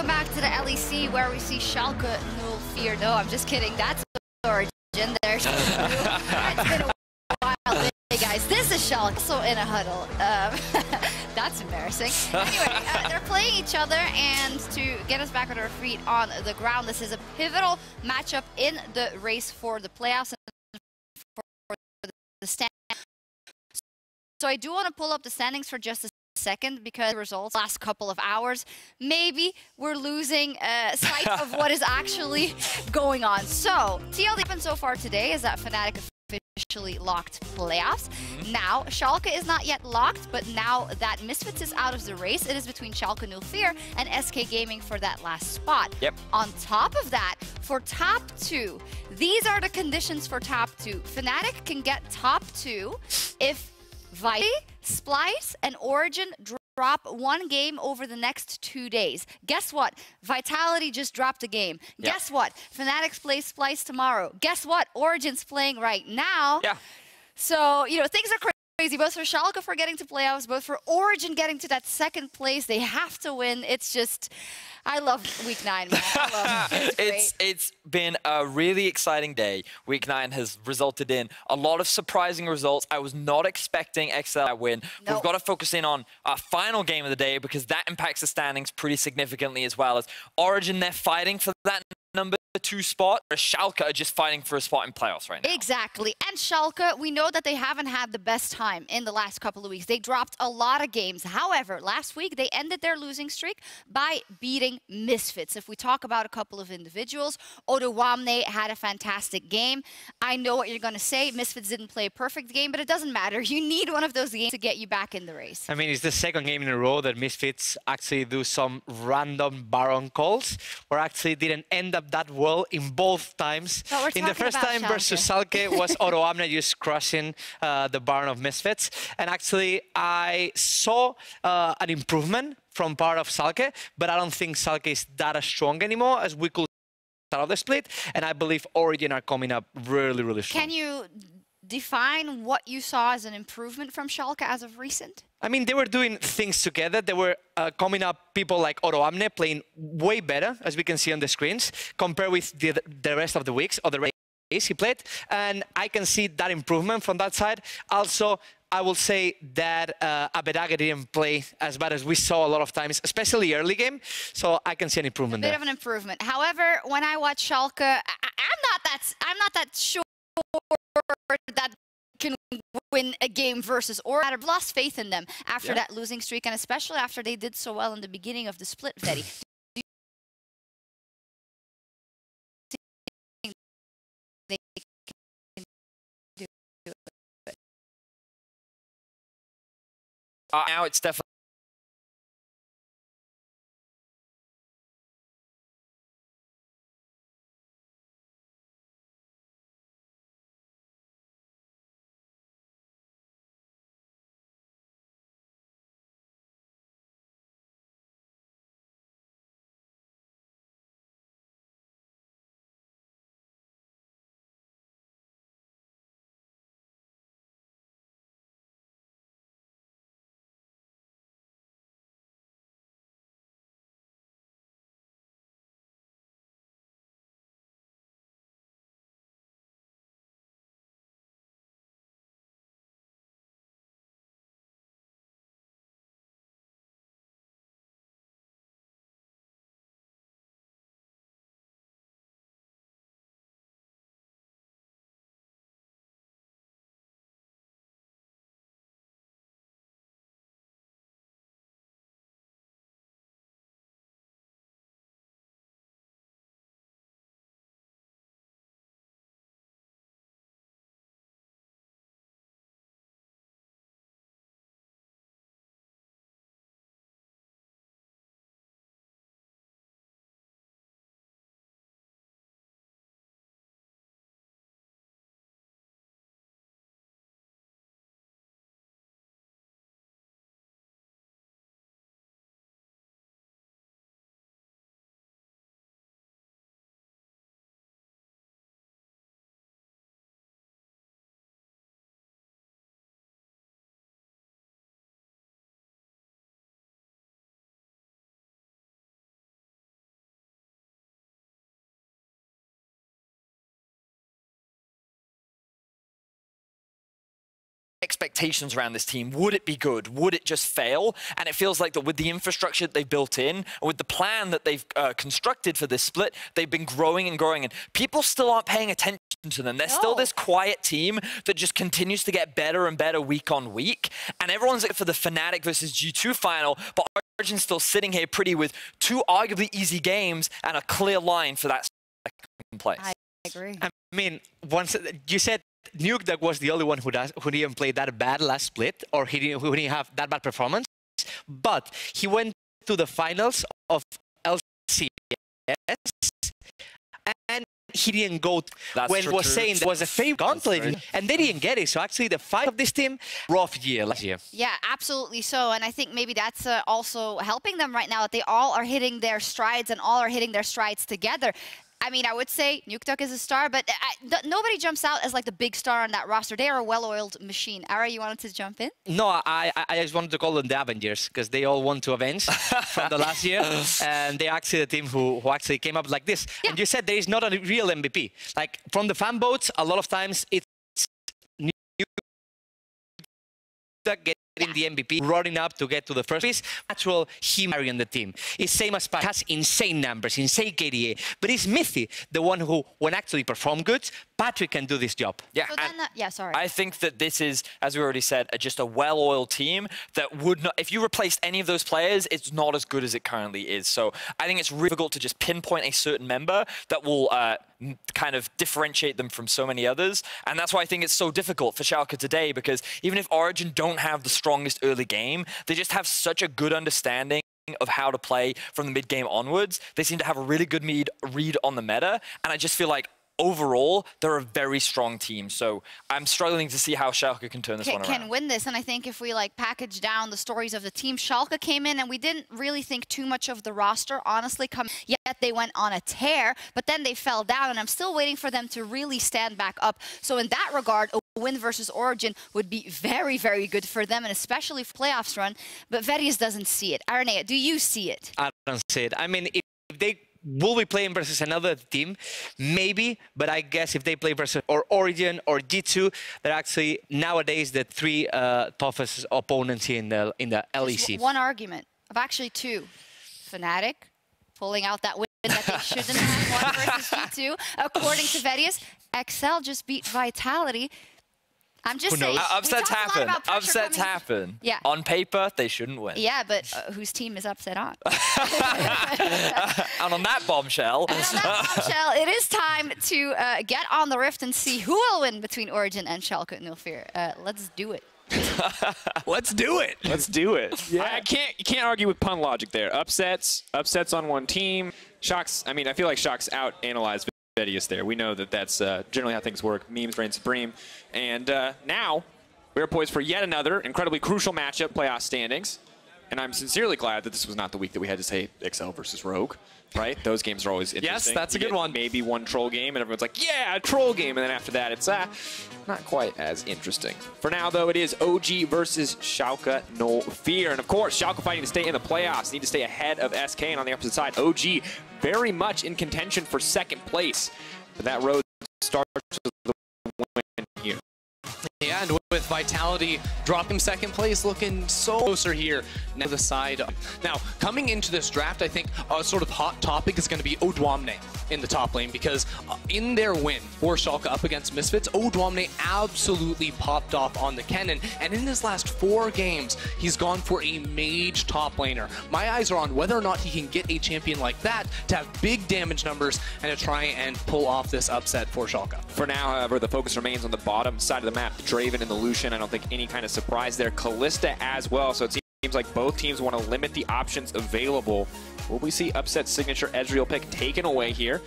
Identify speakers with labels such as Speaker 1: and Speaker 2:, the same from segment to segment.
Speaker 1: welcome back to the LEC where we see Schalke null fear. No, I'm just kidding. That's Origin. There's It's been a while. Hey guys, this is Schalke, also in a huddle. That's embarrassing. Anyway, they're playing each other, and to get us back on our feet on the ground, this is a pivotal matchup in the race for the playoffs and for the standings. So I do want to pull up the standings for just a second, because the results last couple of hours, maybe we're losing sight of what is actually going on. So TLD happened so far today is that Fnatic officially locked playoffs. Now Schalke is not yet locked, but now that Misfits is out of the race, it is between Schalke Null Fear and SK Gaming for that last spot.
Speaker 2: Yep.
Speaker 1: On top of that, for top 2, these are the conditions for top 2. Fnatic can get top 2 if Vitality, Splice, and Origin drop one game over the next 2 days. Guess what? Vitality just dropped a game.
Speaker 2: Yeah.
Speaker 1: Guess what? Fnatic plays Splice tomorrow. Guess what? Origin's playing right now.
Speaker 2: Yeah.
Speaker 1: So, you know, things are crazy, both for Schalke for getting to playoffs, both for Origin getting to that second place. They have to win. It's just, I love Week 9, man. I love it.
Speaker 2: It's been a really exciting day. Week 9 has resulted in a lot of surprising results. I was not expecting XL to win.
Speaker 1: Nope.
Speaker 2: We've got to focus in on our final game of the day, because that impacts the standings pretty significantly, as well as Origin. They're fighting for that number 2 spot, whereas Schalke are just fighting for a spot in playoffs right now.
Speaker 1: Exactly. And Schalke, we know that they haven't had the best time in the last couple of weeks. They dropped a lot of games. However, last week they ended their losing streak by beating Misfits. If we talk about a couple of individuals, Odowamne had a fantastic game. I know what you're going to say. Misfits didn't play a perfect game, but it doesn't matter. You need one of those games to get you back in the race.
Speaker 3: I mean, it's the second game in a row that Misfits actually do some random Baron calls, or actually didn't end up that well in both times. In the first time versus Schalke was Odowamne just crushing the Baron of Misfits. And actually, I saw an improvement from part of Schalke, but I don't think Schalke is that strong anymore as we could start of the split. And I believe Origin are coming up really, really strong.
Speaker 1: Can you define what you saw as an improvement from Schalke as of recent?
Speaker 3: I mean, they were doing things together. They were coming up people like Odowamne playing way better, as we can see on the screens, compared with the rest of the weeks or the race he played. And I can see that improvement from that side. Also, I will say that Aberage didn't play as bad as we saw a lot of times, especially early game. So I can see an improvement there.
Speaker 1: A bit of an improvement. However, when I watch Schalke, I'm not that sure that can win a game versus Origin. I've lost faith in them after that losing streak, and especially after they did so well in the beginning of the split, Vetty.
Speaker 2: Now it's definitely expectations around this team? Would it be good? Would it just fail? And it feels like that with the infrastructure that they've built in, and with the plan that they've constructed for this split, they've been growing and growing, and people still aren't paying attention to them. They're still this quiet team that just continues to get better and better week on week, and everyone's looking for the Fnatic versus G2 final, but Origin's still sitting here pretty with 2 arguably easy games and a clear line for that second place.
Speaker 1: I agree.
Speaker 3: I mean, once you said Nuke was the only one who didn't play that bad last split, or who didn't have that bad performance, but he went to the finals of LCS, and he didn't go when was saying there was a favorite gauntlet, and they didn't get it. So actually, the fight of this team, rough year last year.
Speaker 1: Yeah, absolutely so. And I think maybe that's also helping them right now, that they all are hitting their strides and all are hitting their strides together. I mean, I would say Nuke is a star, but nobody jumps out as like the big star on that roster. They are a well-oiled machine. Ara, you wanted to jump in?
Speaker 3: No, I just wanted to call them the Avengers, because they all want to avenge from the last year, and they're actually the team who actually came up like this. Yeah. And you said there is not a real MVP. Like, from the fan votes, a lot of times it's Nuke getting the MVP, running up to get to the first piece. Natural, he carrying the team. It's same as Patrick, has insane numbers, insane KDA, but it's Mithy, the one who, when actually perform good, Patrick can do this job.
Speaker 2: Yeah,
Speaker 1: so then, yeah, sorry.
Speaker 2: I think that this is, as we already said, just a well-oiled team that would not, if you replaced any of those players, it's not as good as it currently is. So I think it's really difficult to just pinpoint a certain member that will kind of differentiate them from so many others. And that's why I think it's so difficult for Schalke today, because even if Origin don't have the strongest early game, they just have such a good understanding of how to play from the mid-game onwards. They seem to have a really good read on the meta, and I just feel like overall, they're a very strong team. So I'm struggling to see how Schalke can turn this one around.
Speaker 1: Can win this, and I think if we like package down the stories of the team, Schalke came in and we didn't really think too much of the roster, honestly. Yet they went on a tear, but then they fell down, and I'm still waiting for them to really stand back up. So in that regard, a win versus Origin would be very, very good for them, and especially for playoffs run. But Verius doesn't see it. Aranea, do you see it?
Speaker 3: I don't see it. I mean, if they will be playing versus another team, maybe, but I guess if they play versus or Origin or G2, they're actually nowadays the 3 toughest opponents here in the LEC.
Speaker 1: There's one argument of actually 2. Fnatic pulling out that win that they shouldn't have won versus G2. According to Verius, XL just beat Vitality. I'm just saying.
Speaker 2: Upsets happen. Upsets happen.
Speaker 1: Yeah.
Speaker 2: On paper, they shouldn't win.
Speaker 1: Yeah, but whose team is upset on?
Speaker 2: And on that bombshell.
Speaker 1: It is time to get on the rift and see who will win between Origin and Schalke 04. Let's do it.
Speaker 4: Let's do it.
Speaker 5: Let's do it.
Speaker 4: Yeah.
Speaker 5: You can't argue with pun logic there. Upsets on one team. Shocks. I mean, I feel like Shocks out-analyzed Verius there. We know that that's generally how things work. Memes reign supreme. And now we're poised for yet another incredibly crucial matchup, playoff standings. And I'm sincerely glad that this was not the week that we had to say XL versus Rogue, right? Those games are always interesting.
Speaker 4: Yes, that's a good one.
Speaker 5: Maybe one troll game, and everyone's like, yeah, a troll game. And then after that, it's not quite as interesting. For now, though, it is OG versus Schalke No Fear. And of course, Schalke fighting to stay in the playoffs, need to stay ahead of SK. And on the opposite side, OG very much in contention for second place. But that road starts with the win here.
Speaker 4: Yeah, and with Vitality dropping second place, looking so closer here now the side. Now, coming into this draft, I think a sort of hot topic is going to be Odwamne in the top lane, because in their win for Schalke up against Misfits, Odwamne absolutely popped off on the cannon, and in his last 4 games, he's gone for a mage top laner. My eyes are on whether or not he can get a champion like that to have big damage numbers and to try and pull off this upset for Schalke.
Speaker 5: For now, however, the focus remains on the bottom side of the map. Draven and the Lucian, I don't think any kind of surprise there. Kalista as well, so it seems like both teams want to limit the options available. Will we see Upset's signature Ezreal pick taken away here?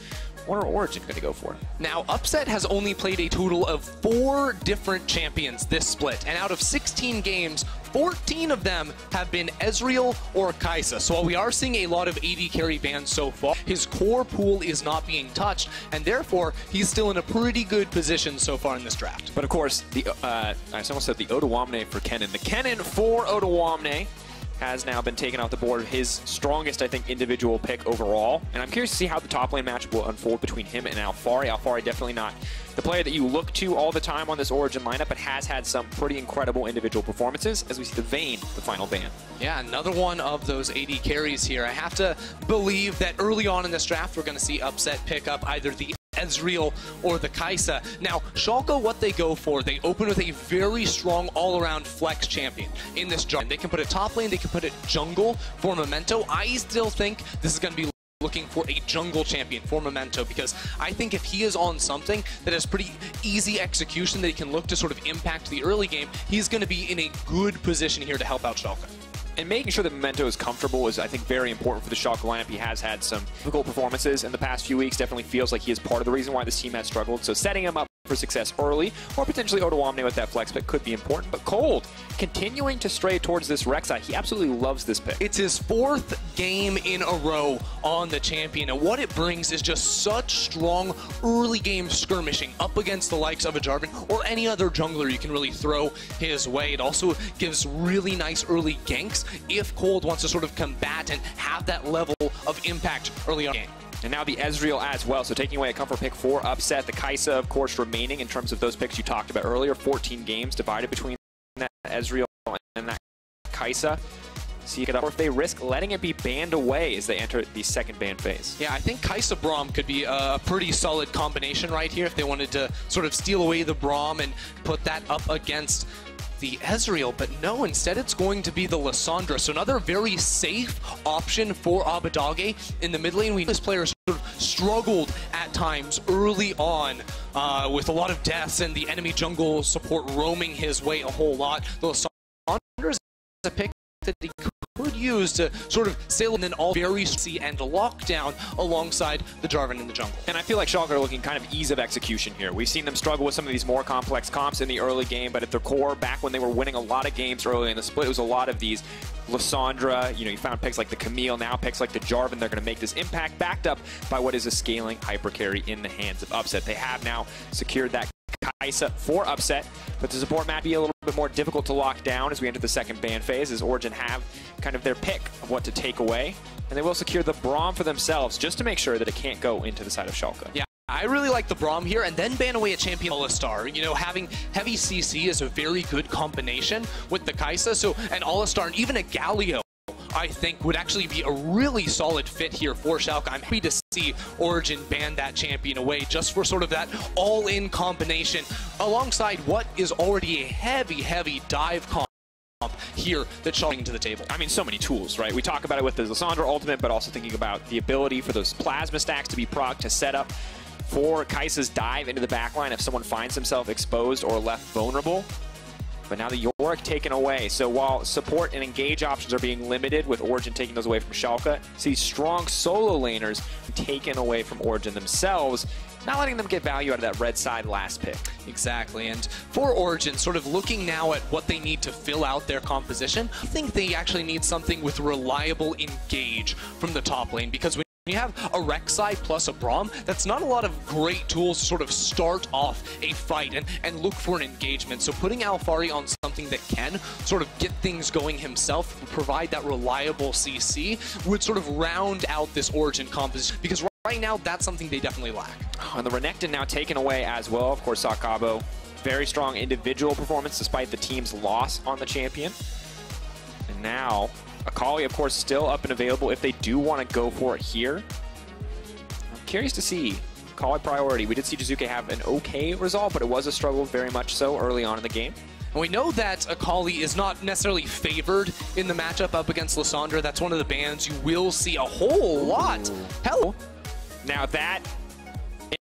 Speaker 5: What are Origin going to go for?
Speaker 4: Now, Upset has only played a total of 4 different champions this split, and out of 16 games, 14 of them have been Ezreal or Kai'Sa. So while we are seeing a lot of AD carry bans so far, his core pool is not being touched, and therefore, he's still in a pretty good position so far in this draft.
Speaker 5: But of course, I almost said the Odwamne for Kennen. The Kennen for Odwamne. has now been taken off the board, his strongest, I think, individual pick overall. And I'm curious to see how the top lane match will unfold between him and Alphari. Alphari definitely not the player that you look to all the time on this Origin lineup, but has had some pretty incredible individual performances, as we see the Vayne, the final ban.
Speaker 4: Yeah, another one of those AD carries here. I have to believe that early on in this draft, we're going to see Upset pick up either the Ezreal or the Kai'Sa. Now, Schalke, what they go for, they open with a very strong all-around flex champion in this jungle. They can put it top lane, they can put it jungle for Memento. I still think this is going to be looking for a jungle champion for Memento, because I think if he is on something that has pretty easy execution that he can look to sort of impact the early game, he's going to be in a good position here to help out Schalke.
Speaker 5: And making sure that Memento is comfortable is, I think, very important for the Schalke lineup. He has had some difficult performances in the past few weeks. Definitely feels like he is part of the reason why this team has struggled. So setting him up for success early, or potentially Odoamne with that flex pick could be important. But Cold, continuing to stray towards this Rek'Sai. He absolutely loves this pick.
Speaker 4: It's his 4th game in a row on the champion, and what it brings is just such strong early game skirmishing up against the likes of a Jarvan or any other jungler you can really throw his way. It also gives really nice early ganks if Cold wants to sort of combat and have that level of impact early on in the game.
Speaker 5: And now the Ezreal as well, so taking away a comfort pick for Upset. The Kai'Sa, of course, remaining in terms of those picks you talked about earlier. 14 games divided between that Ezreal and that Kai'Sa. So you could, or if they risk letting it be banned away as they enter the second ban phase.
Speaker 4: Yeah, I think Kai'Sa Braum could be a pretty solid combination right here if they wanted to sort of steal away the Braum and put that up against the Ezreal, but no, instead it's going to be the Lissandra. So another very safe option for Abbedagge in the mid lane. This player sort of struggled at times early on with a lot of deaths and the enemy jungle support roaming his way a whole lot. The Lissandra is a pick that he could use to sort of sail in an all very easy and lockdown alongside the Jarvan in the jungle.
Speaker 5: And I feel like Schalke are looking kind of ease of execution here. We've seen them struggle with some of these more complex comps in the early game, but at their core, back when they were winning a lot of games early in the split, it was a lot of these Lissandra, you found picks like the Camille, now picks like the Jarvan. They're going to make this impact, backed up by what is a scaling hyper carry in the hands of Upset. They have now secured that Kai'Sa for Upset, but the support might be a little bit more difficult to lock down as we enter the second ban phase, as Origin have kind of their pick of what to take away, and they will secure the Braum for themselves just to make sure that it can't go into the side of Schalke.
Speaker 4: Yeah, I really like the Braum here, and then ban away a champion Alistar. You know, having heavy CC is a very good combination with the Kai'Sa, so an Alistar and even a Galio, I think, would actually be a really solid fit here for Schalke. I'm happy to see Origin ban that champion away just for sort of that all-in combination alongside what is already a heavy dive comp here that's showing to the table.
Speaker 5: I mean, so many tools, right? We talk about it with the Lissandra ultimate, but also thinking about the ability for those plasma stacks to be proc to set up for Kai'Sa's dive into the backline if someone finds himself exposed or left vulnerable. But now the Yorick taken away. So while support and engage options are being limited with Origin taking those away from Schalke, see strong solo laners taken away from Origin themselves, not letting them get value out of that red side last pick.
Speaker 4: Exactly, and for Origin, sort of looking now at what they need to fill out their composition, I think they actually need something with reliable engage from the top lane, because when you have a Rek'Sai plus a Braum, that's not a lot of great tools to sort of start off a fight and look for an engagement. So putting Alphari on something that can sort of get things going himself, provide that reliable CC, would sort of round out this Origin composition, because right now that's something they definitely lack.
Speaker 5: And the Renekton now taken away as well. Of course, Sakabo, very strong individual performance despite the team's loss on the champion. And now Akali, of course, still up and available if they do want to go for it here. I'm curious to see Akali priority. We did see Jizuke have an okay result, but it was a struggle very much so early on in the game.
Speaker 4: And we know that Akali is not necessarily favored in the matchup up against Lissandra. That's one of the bans you will see a whole lot. Hell.
Speaker 5: Now that,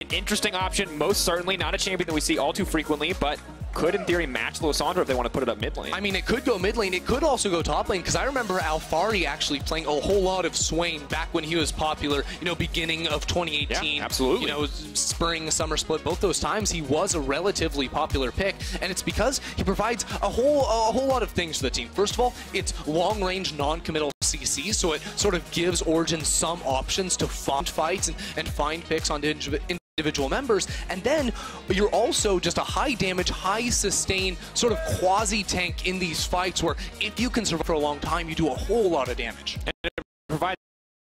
Speaker 5: an interesting option, most certainly not a champion that we see all too frequently, but could in theory match Lissandra if they want to put it up mid lane.
Speaker 4: I mean, it could go mid lane, it could also go top lane, because I remember Alphari actually playing a whole lot of Swain back when he was popular, you know, beginning of 2018.
Speaker 5: Yeah, absolutely.
Speaker 4: You know, spring, summer split, both those times he was a relatively popular pick, and it's because he provides a whole lot of things for the team. First of all, it's long range, non-committal CC, so it sort of gives Origin some options to find fights and find picks on individual individual members, and then you're also just a high damage, high sustain sort of quasi tank in these fights where if you can survive for a long time, you do a whole lot of damage.
Speaker 5: And it provides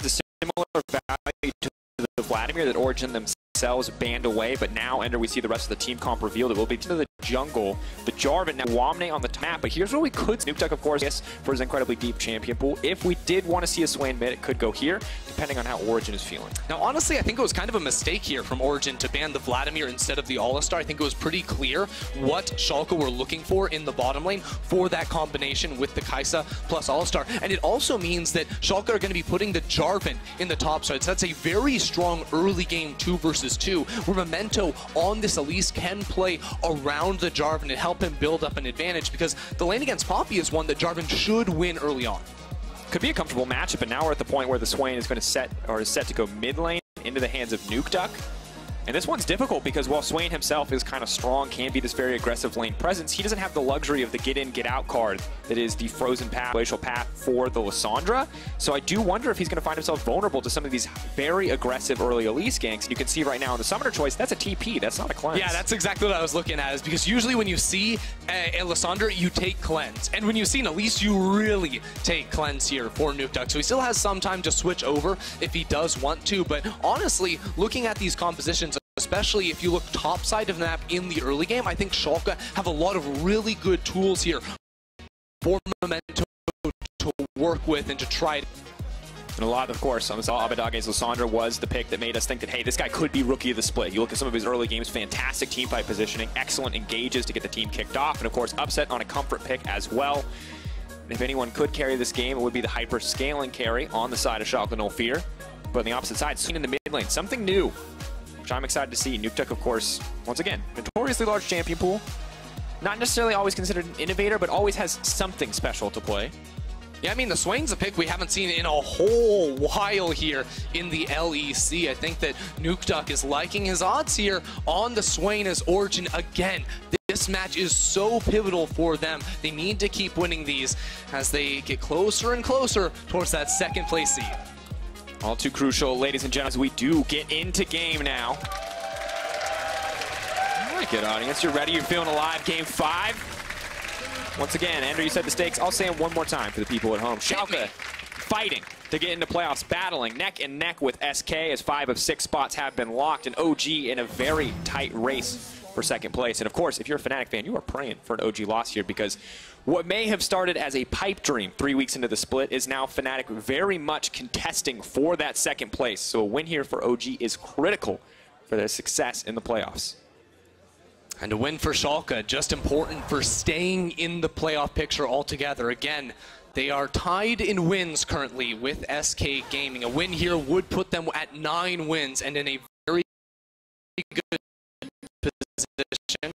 Speaker 5: a similar value to the Vladimir that Origin themselves banned away, but now Ender, we see the rest of the team comp revealed. It will be to the jungle, the Jarvan, now Womne on the map, but here's where we could Nukeduck, of course, yes, for his incredibly deep champion pool. If we did want to see a Swain mid, it could go here, depending on how Origin is feeling.
Speaker 4: Now, honestly, I think it was kind of a mistake here from Origin to ban the Vladimir instead of the All-Star. I think it was pretty clear what Schalke were looking for in the bottom lane for that combination with the Kai'Sa plus All-Star. And it also means that Schalke are going to be putting the Jarvan in the top side. So that's a very strong early game 2 versus 2, where Memento on this Elise can play around the Jarvan and help him build up an advantage, because the lane against Poppy is one that Jarvan should win early on.
Speaker 5: Could be a comfortable matchup, but now we're at the point where the Swain is going to set to go mid lane into the hands of Nukeduck. And this one's difficult because while Swain himself is kind of strong, can be this very aggressive lane presence, he doesn't have the luxury of the get in, get out card that is the frozen path, glacial path for the Lissandra. So I do wonder if he's going to find himself vulnerable to some of these very aggressive early Elise ganks. And you can see right now in the Summoner choice, that's a TP, that's not a cleanse.
Speaker 4: Yeah, that's exactly what I was looking at, is because usually when you see a Lissandra, you take cleanse. And when you see an Elise, you really take cleanse here for Nukeduck. So he still has some time to switch over if he does want to. But honestly, looking at these compositions, especially if you look top side of the map in the early game, I think Schalke have a lot of really good tools here for Memento to work with and to try to...
Speaker 5: And a lot, of course, on this Abidage's Lissandra was the pick that made us think that, hey, this guy could be rookie of the split. You look at some of his early games, fantastic team fight positioning, excellent engages to get the team kicked off, and of course, upset on a comfort pick as well. And if anyone could carry this game, it would be the hyper scaling carry on the side of Schalke No Fear. But on the opposite side, seen in the mid lane, something new, which I'm excited to see. Nukeduck, of course, once again, notoriously large champion pool. Not necessarily always considered an innovator, but always has something special to play.
Speaker 4: Yeah, I mean, the Swain's a pick we haven't seen in a whole while here in the LEC. I think that Nukeduck is liking his odds here on the Swain as Origin again. This match is so pivotal for them. They need to keep winning these as they get closer and closer towards that second place seed.
Speaker 5: All too crucial, ladies and gentlemen, as we do get into game now. All right, good audience. You're ready? You're feeling alive? Game 5. Once again, Andrew, you said the stakes. I'll say them one more time for the people at home. Schalke fighting to get into playoffs, battling neck and neck with SK as 5 of 6 spots have been locked, and OG in a very tight race for second place. And of course, if you're a Fnatic fan, you are praying for an OG loss here, because what may have started as a pipe dream 3 weeks into the split is now Fnatic very much contesting for that second place. So a win here for OG is critical for their success in the playoffs.
Speaker 4: And a win for Schalke, just important for staying in the playoff picture altogether. Again, they are tied in wins currently with SK Gaming. A win here would put them at 9 wins and in a very good position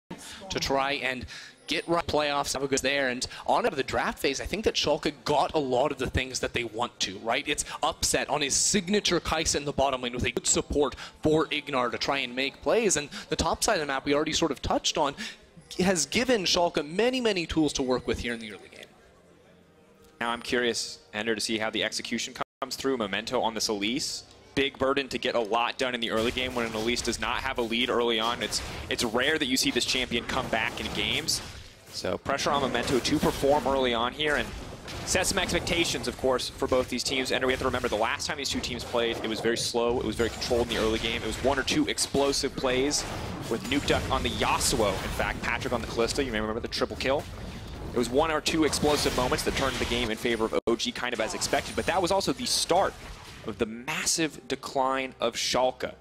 Speaker 4: to try and get right playoffs, have a good there. And on to the draft phase, I think that Schalke got a lot of the things that they want to, right? It's upset on his signature Kai'Sa in the bottom lane with a good support for Ignar to try and make plays. And the top side of the map we already sort of touched on has given Schalke many, many tools to work with here in the early game.
Speaker 5: Now I'm curious, Ender, to see how the execution comes through. Memento on this Elise. Big burden to get a lot done in the early game when an Elise does not have a lead early on. It's rare that you see this champion come back in games. So pressure on Memento to perform early on here and set some expectations, of course, for both these teams. And we have to remember the last time these two teams played, it was very slow. It was very controlled in the early game. It was 1 or 2 explosive plays with Nukeduck on the Yasuo. In fact, Patrick on the Kalista. You may remember the triple kill. It was 1 or 2 explosive moments that turned the game in favor of OG, kind of as expected. But that was also the start of the massive decline of Schalke.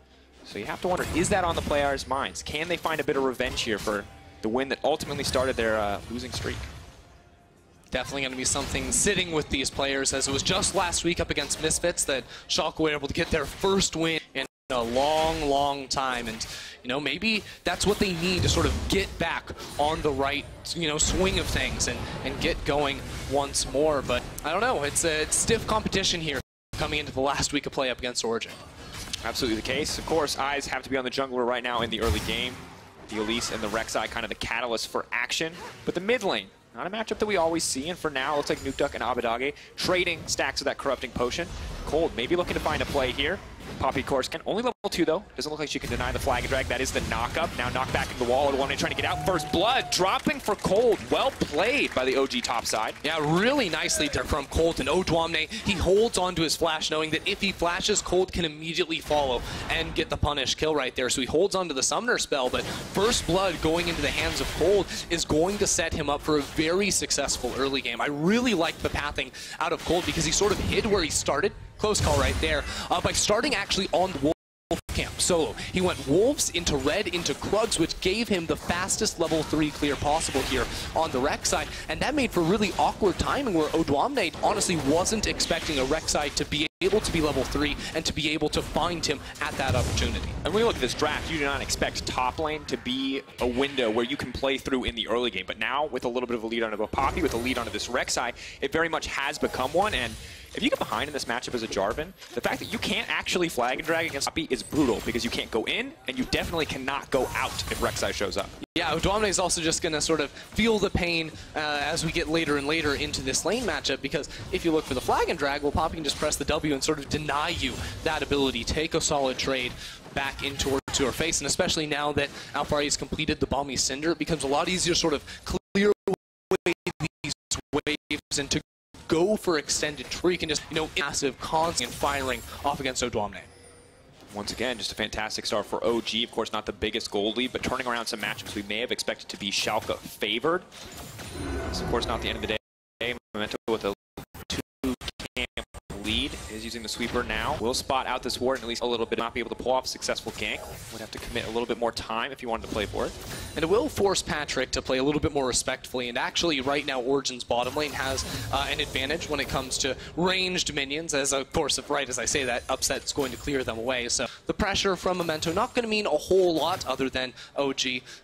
Speaker 5: So you have to wonder, is that on the players' minds? Can they find a bit of revenge here for the win that ultimately started their losing streak?
Speaker 4: Definitely going to be something sitting with these players, as it was just last week up against Misfits that Schalke were able to get their first win in a long, long time. And, you know, maybe that's what they need to sort of get back on the right, you know, swing of things and get going once more. But I don't know, it's a stiff competition here coming into the last week of play up against Origin.
Speaker 5: Absolutely the case. Of course, eyes have to be on the jungler right now in the early game. The Elise and the Rek'Sai kind of the catalyst for action. But the mid lane, not a matchup that we always see. And for now, it looks like Nukeduck and Abidage trading stacks of that corrupting potion. Cold maybe looking to find a play here. Poppy, of course, can only level 2, though. Doesn't look like she can deny the flag and drag. That is the knock-up. Now knocked back into the wall. ODWAMNE trying to get out. First blood, dropping for Cold. Well played by the OG top side.
Speaker 4: Yeah, really nicely there from Colt, and ODWAMNE, he holds on to his flash, knowing that if he flashes, Colt can immediately follow and get the punish kill right there. So he holds on to the summoner spell, but first blood going into the hands of Cold is going to set him up for a very successful early game. I really like the pathing out of Cold because he sort of hid where he started. Close call right there. By starting actually on the Wolf camp solo. He went Wolves into Red into Krugs, which gave him the fastest level 3 clear possible here on the Rek'Sai, and that made for really awkward timing where ODWAMNE honestly wasn't expecting a Rek'Sai to be able to be level 3 and to be able to find him at that opportunity.
Speaker 5: And when you look at this draft, you do not expect top lane to be a window where you can play through in the early game, but now with a little bit of a lead onto a Poppy, with a lead onto this Rek'Sai, it very much has become one. And if you get behind in this matchup as a Jarvan, the fact that you can't actually flag and drag against Poppy is brutal because you can't go in, and you definitely cannot go out if Rek'Sai shows up.
Speaker 4: Yeah, ODWAMNE is also just going to sort of feel the pain as we get later and later into this lane matchup, because if you look for the flag and drag, well, Poppy can just press the W and sort of deny you that ability, take a solid trade back in towards your face, and especially now that Alphari has completed the Balmy Cinder, it becomes a lot easier to sort of clear away these waves and to go for extended tree. You can just, massive constant firing off against ODWAMNE.
Speaker 5: Once again, just a fantastic start for OG. Of course, not the biggest gold lead, but turning around some matchups we may have expected to be Schalke favored. It's, of course, not the end of the day. Memento with a 2-camp lead is using the sweeper now. Will spot out this ward and at least a little bit, not be able to pull off a successful gank. Would have to commit a little bit more time if you wanted to play for it.
Speaker 4: And it will force Patrick to play a little bit more respectfully, and actually right now Origen's bottom lane has an advantage when it comes to ranged minions, as of course, right as I say that, Upset's going to clear them away. So the pressure from Memento not going to mean a whole lot other than OG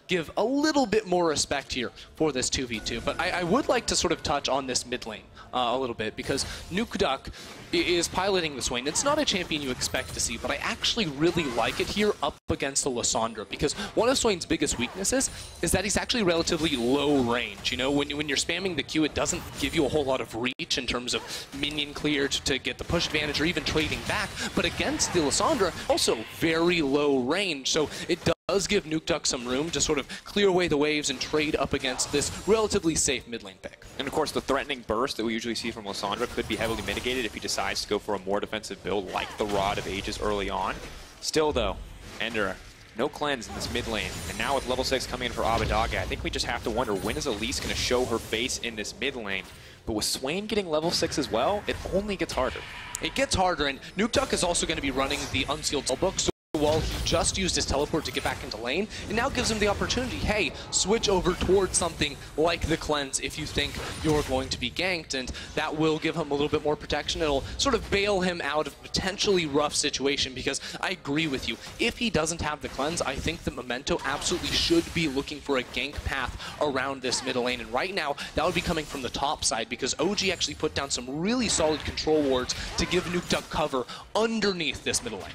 Speaker 4: give a little bit more respect here for this 2v2. But I would like to sort of touch on this mid lane a little bit, because Nukeduck is piloting the Swain. It's not a champion you expect to see, but I actually really like it here up against the Lissandra, because one of Swain's biggest weaknesses is that he's actually relatively low range. You know, when you're spamming the Q, it doesn't give you a whole lot of reach in terms of minion clear to get the push advantage or even trading back, but against the Lissandra, also very low range, so it does give Nukeduck some room to sort of clear away the waves and trade up against this relatively safe mid lane pick.
Speaker 5: And of course, the threatening burst that we usually see from Lissandra could be heavily mitigated if he decides to go for a more defensive build like the Rod of Ages early on. Still though, Ender, no cleanse in this mid lane. And now with level 6 coming in for Abbedagge, I think we just have to wonder, when is Elise going to show her face in this mid lane? But with Swain getting level 6 as well, it only gets harder.
Speaker 4: It gets harder, and Nukeduck is also going to be running the Unsealed Spellbook, so while he just used his teleport to get back into lane, it now gives him the opportunity, hey, switch over towards something like the cleanse if you think you're going to be ganked, and that will give him a little bit more protection. It'll sort of bail him out of a potentially rough situation, because I agree with you, if he doesn't have the cleanse, I think that Memento absolutely should be looking for a gank path around this middle lane, and right now that would be coming from the top side, because OG actually put down some really solid control wards to give Nukeduck cover underneath this middle lane.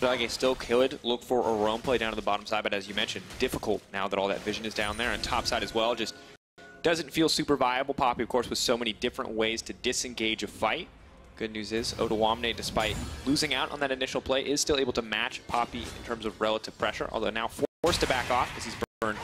Speaker 5: Abbedagge still could look for a roam play down to the bottom side, but as you mentioned, difficult now that all that vision is down there, and top side as well just doesn't feel super viable. Poppy, of course, with so many different ways to disengage a fight. Good news is ODWAMNE, despite losing out on that initial play, is still able to match Poppy in terms of relative pressure, although now forced to back off as he's burned.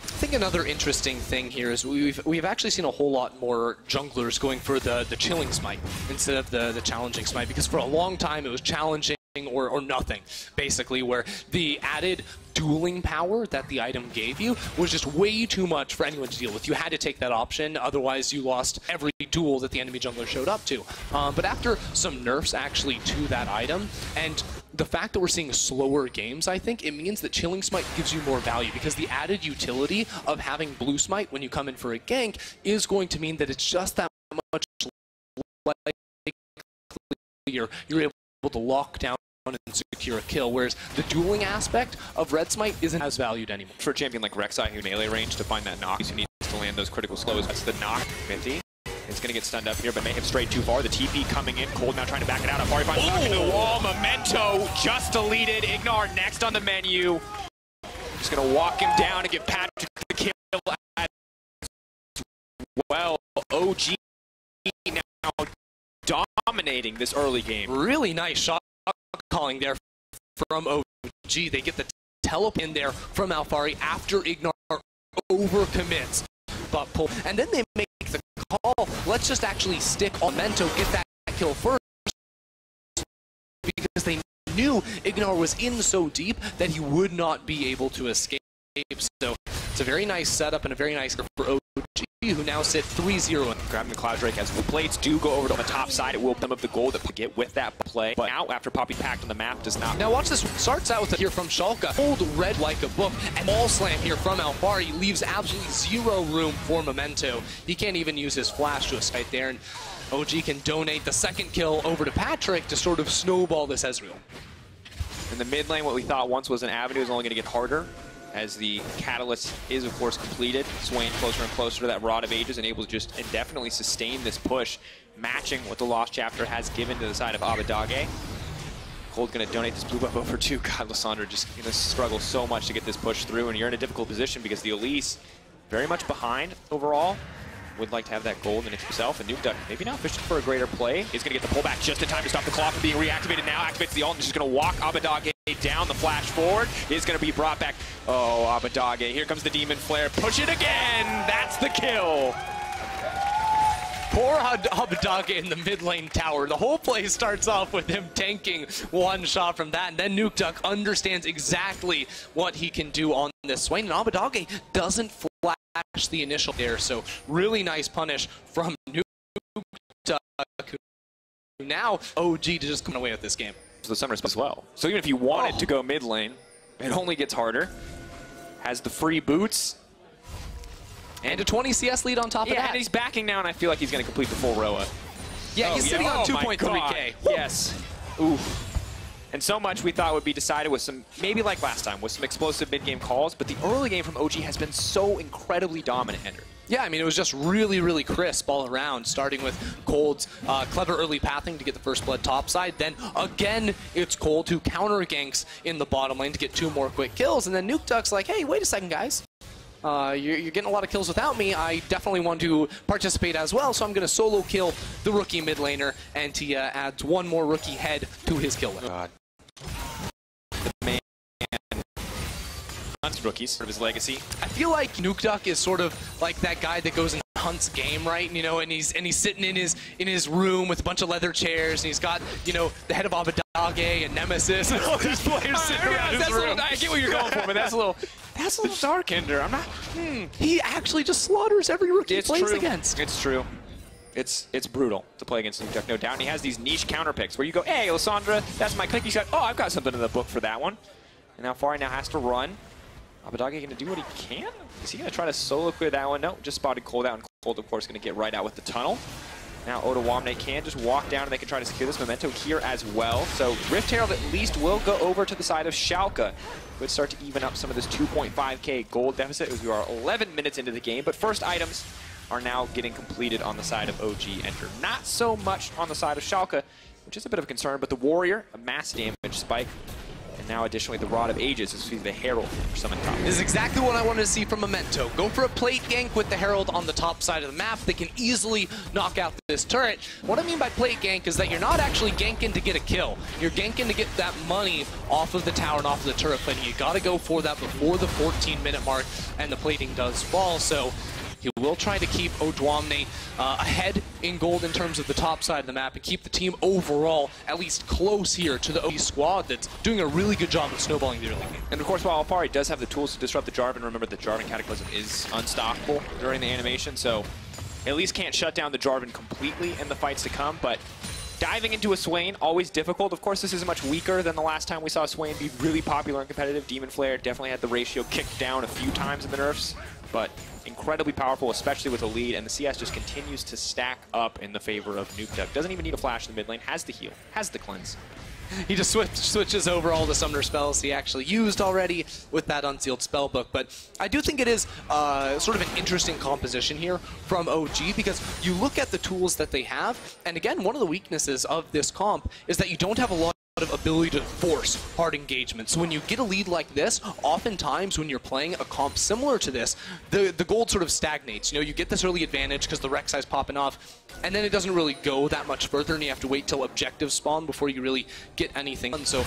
Speaker 4: I think another interesting thing here is we've actually seen a whole lot more junglers going for the chilling smite instead of the challenging smite, because for a long time it was challenging or nothing, basically, where the added dueling power that the item gave you was just way too much for anyone to deal with. You had to take that option, otherwise you lost every duel that the enemy jungler showed up to. But after some nerfs actually to that item, and the fact that we're seeing slower games, I think it means that Chilling Smite gives you more value, because the added utility of having Blue Smite when you come in for a gank is going to mean that it's just that much likely you're able to lock down and secure a kill, whereas the dueling aspect of Red Smite isn't as valued anymore.
Speaker 5: For a champion like Rek'Sai, who melee range to find that knock, who needs to land those critical slows. That's the knock. 50. It's going to get stunned up here, but may have strayed too far. The TP coming in. Cold now trying to back it out. Alphari finds back into the wall. Memento just deleted. Ignar next on the menu. Just going to walk him down and give Patrick the kill as well. OG now dominating this early game.
Speaker 4: Really nice shot calling there from OG. They get the teleport in there from Alphari after Ignore overcommits. But pull, and then they make the call. Let's just actually stick on Mento, get that kill first, because they knew Ignore was in so deep that he would not be able to escape. So it's a very nice setup and a very nice for OG, who now sit 3-0.
Speaker 5: Grabbing the Cloud Drake as the blades do go over to the top side. It will some of the gold that get with that play. But now, after Poppy packed on the map, does not.
Speaker 4: Now watch this. Starts out with here from Schalke. Hold red like a book. And ball slam here from Alphari leaves absolutely zero room for Memento. He can't even use his flash to escape there. And OG can donate the second kill over to Patrick to sort of snowball this Ezreal.
Speaker 5: In the mid lane, what we thought once was an avenue is only going to get harder as the catalyst is, of course, completed. Swain closer and closer to that Rod of Ages and able to just indefinitely sustain this push, matching what the Lost Chapter has given to the side of Abadage. Cold going to donate this blue buff over to God. Lysandra just going to struggle so much to get this push through, and you're in a difficult position because the Elise very much behind overall. Would like to have that gold in it himself, and Nuke Duck maybe now fishing for a greater play. He's going to get the pullback just in time to stop the claw from being reactivated now. Activates the ult and just going to walk Abadage down. The flash forward is going to be brought back. Oh, Abadage. Here comes the Demon Flare. Push it again. That's the kill.
Speaker 4: Poor Abadage in the mid lane tower. The whole play starts off with him tanking one shot from that, and then Nuke Duck understands exactly what he can do on this Swain, and Abadage doesn't flash the initial there, so really nice punish from Nuke Duck, who now OG to just come away with this game.
Speaker 5: The summer as well. So even if you wanted to go mid lane, it only gets harder. Has the free boots.
Speaker 4: And a 20 CS lead on top of that.
Speaker 5: And he's backing now, and I feel like he's going to complete the full Roa.
Speaker 4: Yeah, he's sitting on 2.3K.
Speaker 5: Yes. Oof. And so much we thought would be decided with some, maybe like last time, with some explosive mid-game calls, but the early game from OG has been so incredibly dominant, Ender.
Speaker 4: Yeah, I mean, it was just really, really crisp all around, starting with Cold's clever early pathing to get the first blood topside. Then, again, it's Cold who counter-ganks in the bottom lane to get 2 more quick kills. And then Nuke Duck's like, hey, wait a second, guys. You're getting a lot of kills without me. I definitely want to participate as well, so I'm going to solo kill the rookie mid laner, and he adds 1 more rookie head to his kill list.
Speaker 5: God. The man hunts rookies of his legacy.
Speaker 4: I feel like Nuke Duck is sort of like that guy that goes and hunts game, right? You know, and he's sitting in his room with a bunch of leather chairs, and he's got, you know, the head of Abadage and Nemesis and all these players sitting around his room.
Speaker 5: I get what you're going for, but that's a little dark, Ender. I'm not.
Speaker 4: He actually just slaughters every rookie he plays against.
Speaker 5: It's true. It's brutal to play against Nuke Duck, no doubt. And he has these niche counter picks where you go, hey, Lysandra, that's my clicky shot. Oh, I've got something in the book for that one. And now Alphari now has to run. Abadage going to do what he can? Is he going to try to solo clear that one? No, just spotted Cold out, and Cold, of course, going to get right out with the tunnel. Now Ottawamne can just walk down, and they can try to secure this Memento here as well. So Rift Herald at least will go over to the side of Schalke. Would start to even up some of this 2.5k gold deficit as we are 11 minutes into the game. But first items are now getting completed on the side of OG Enter. Not so much on the side of Schalke, which is a bit of a concern, but the Warrior, a mass damage spike. And now additionally the Rod of Ages as we see the Herald for summon top.
Speaker 4: This is exactly what I wanted to see from Memento. Go for a plate gank with the Herald on the top side of the map. They can easily knock out this turret. What I mean by plate gank is that you're not actually ganking to get a kill. You're ganking to get that money off of the tower and off of the turret plate. You got to go for that before the 14-minute mark, and the plating does fall. So he will try to keep Ottawamne ahead in gold in terms of the top side of the map and keep the team overall at least close here to the OG squad that's doing a really good job of snowballing the early game.
Speaker 5: And of course, while Alphari does have the tools to disrupt the Jarvan, remember the Jarvan Cataclysm is unstoppable during the animation, so at least can't shut down the Jarvan completely in the fights to come, but diving into a Swain, always difficult. Of course, this is much weaker than the last time we saw Swain be really popular and competitive. Demon Flare definitely had the ratio kicked down a few times in the nerfs, but incredibly powerful, especially with a lead, and the CS just continues to stack up in the favor of Nuke Duck. Doesn't even need a flash in the mid lane, has the heal, has the cleanse.
Speaker 4: He just switches over all the summoner spells he actually used already with that unsealed spellbook. But I do think it is sort of an interesting composition here from OG, because you look at the tools that they have, and again, one of the weaknesses of this comp is that you don't have a lot of ability to force hard engagement. So when you get a lead like this, oftentimes when you're playing a comp similar to this, the gold sort of stagnates. You know, you get this early advantage because the Rek'Sai's popping off, and then it doesn't really go that much further, and you have to wait till objectives spawn before you really get anything done. So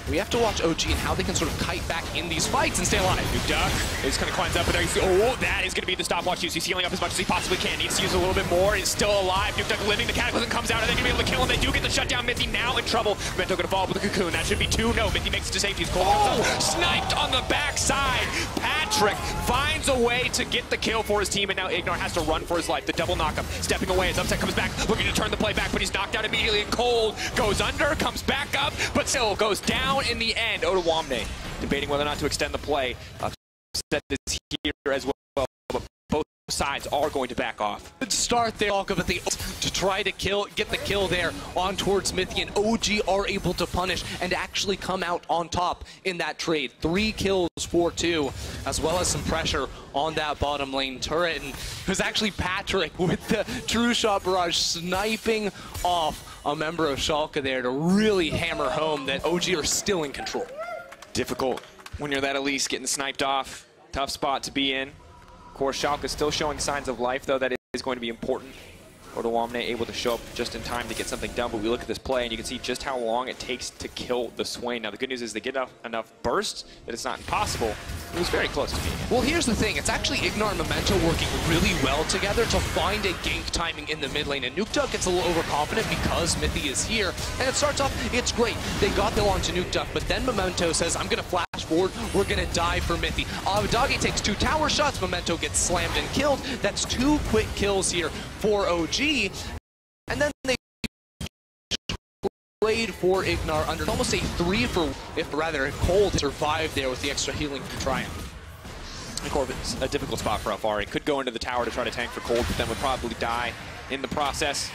Speaker 4: we have to watch OG and how they can sort of kite back in these fights and stay alive.
Speaker 5: Nukeduck is going to cleanse up, but there you see, oh, that is going to be the stopwatch use. He's healing up as much as he possibly can. Needs to use a little bit more. He's still alive. Nukeduck living. The Cataclysm comes out, and they're going to be able to kill him. They do get the shutdown. Mithy now in trouble. Memento going to fall up with a cocoon. That should be 2. No, Mithy makes it to safety. He's cold. Sniped on the backside. Patrick finds a way to get the kill for his team, and now Ignor has to run for his life. The double knockup. Stepping away as Upset comes back, looking to turn the play back, but he's knocked out immediately. And Cold goes under, comes back up, but still goes down in the end. Odoamne debating whether or not to extend the play. Upset is here as well, but both sides are going to back off.
Speaker 4: Good start there, but to try to get the kill there on towards Mithy, and OG are able to punish and actually come out on top in that trade. 3 kills for 2, as well as some pressure on that bottom lane turret. And it was actually Patrick with the True Shot Barrage sniping off a member of Schalke there to really hammer home that OG are still in control.
Speaker 5: Difficult when you're that Elise getting sniped off. Tough spot to be in. Of course, Schalke is still showing signs of life, though. That is going to be important. Odoamne able to show up just in time to get something done, but we look at this play and you can see just how long it takes to kill the Swain. Now the good news is they get enough bursts that it's not impossible. It was very close to being.
Speaker 4: Well, here's the thing. It's actually Ignor and Memento working really well together to find a gank timing in the mid lane, and Nukeduck gets a little overconfident because Mithy is here, and it starts off, it's great. They got the launch to Nukeduck, but then Memento says, I'm going to flash forward, we're going to die for Mithy. Avidagi takes 2 tower shots, Memento gets slammed and killed. That's 2 quick kills here for OG. And then they played for Ignor under almost a 3 for, if rather, Cold survived there with the extra healing from Triumph.
Speaker 5: Corvin's a difficult spot for Alfari. Could go into the tower to try to tank for Cold, but then would probably die in the process.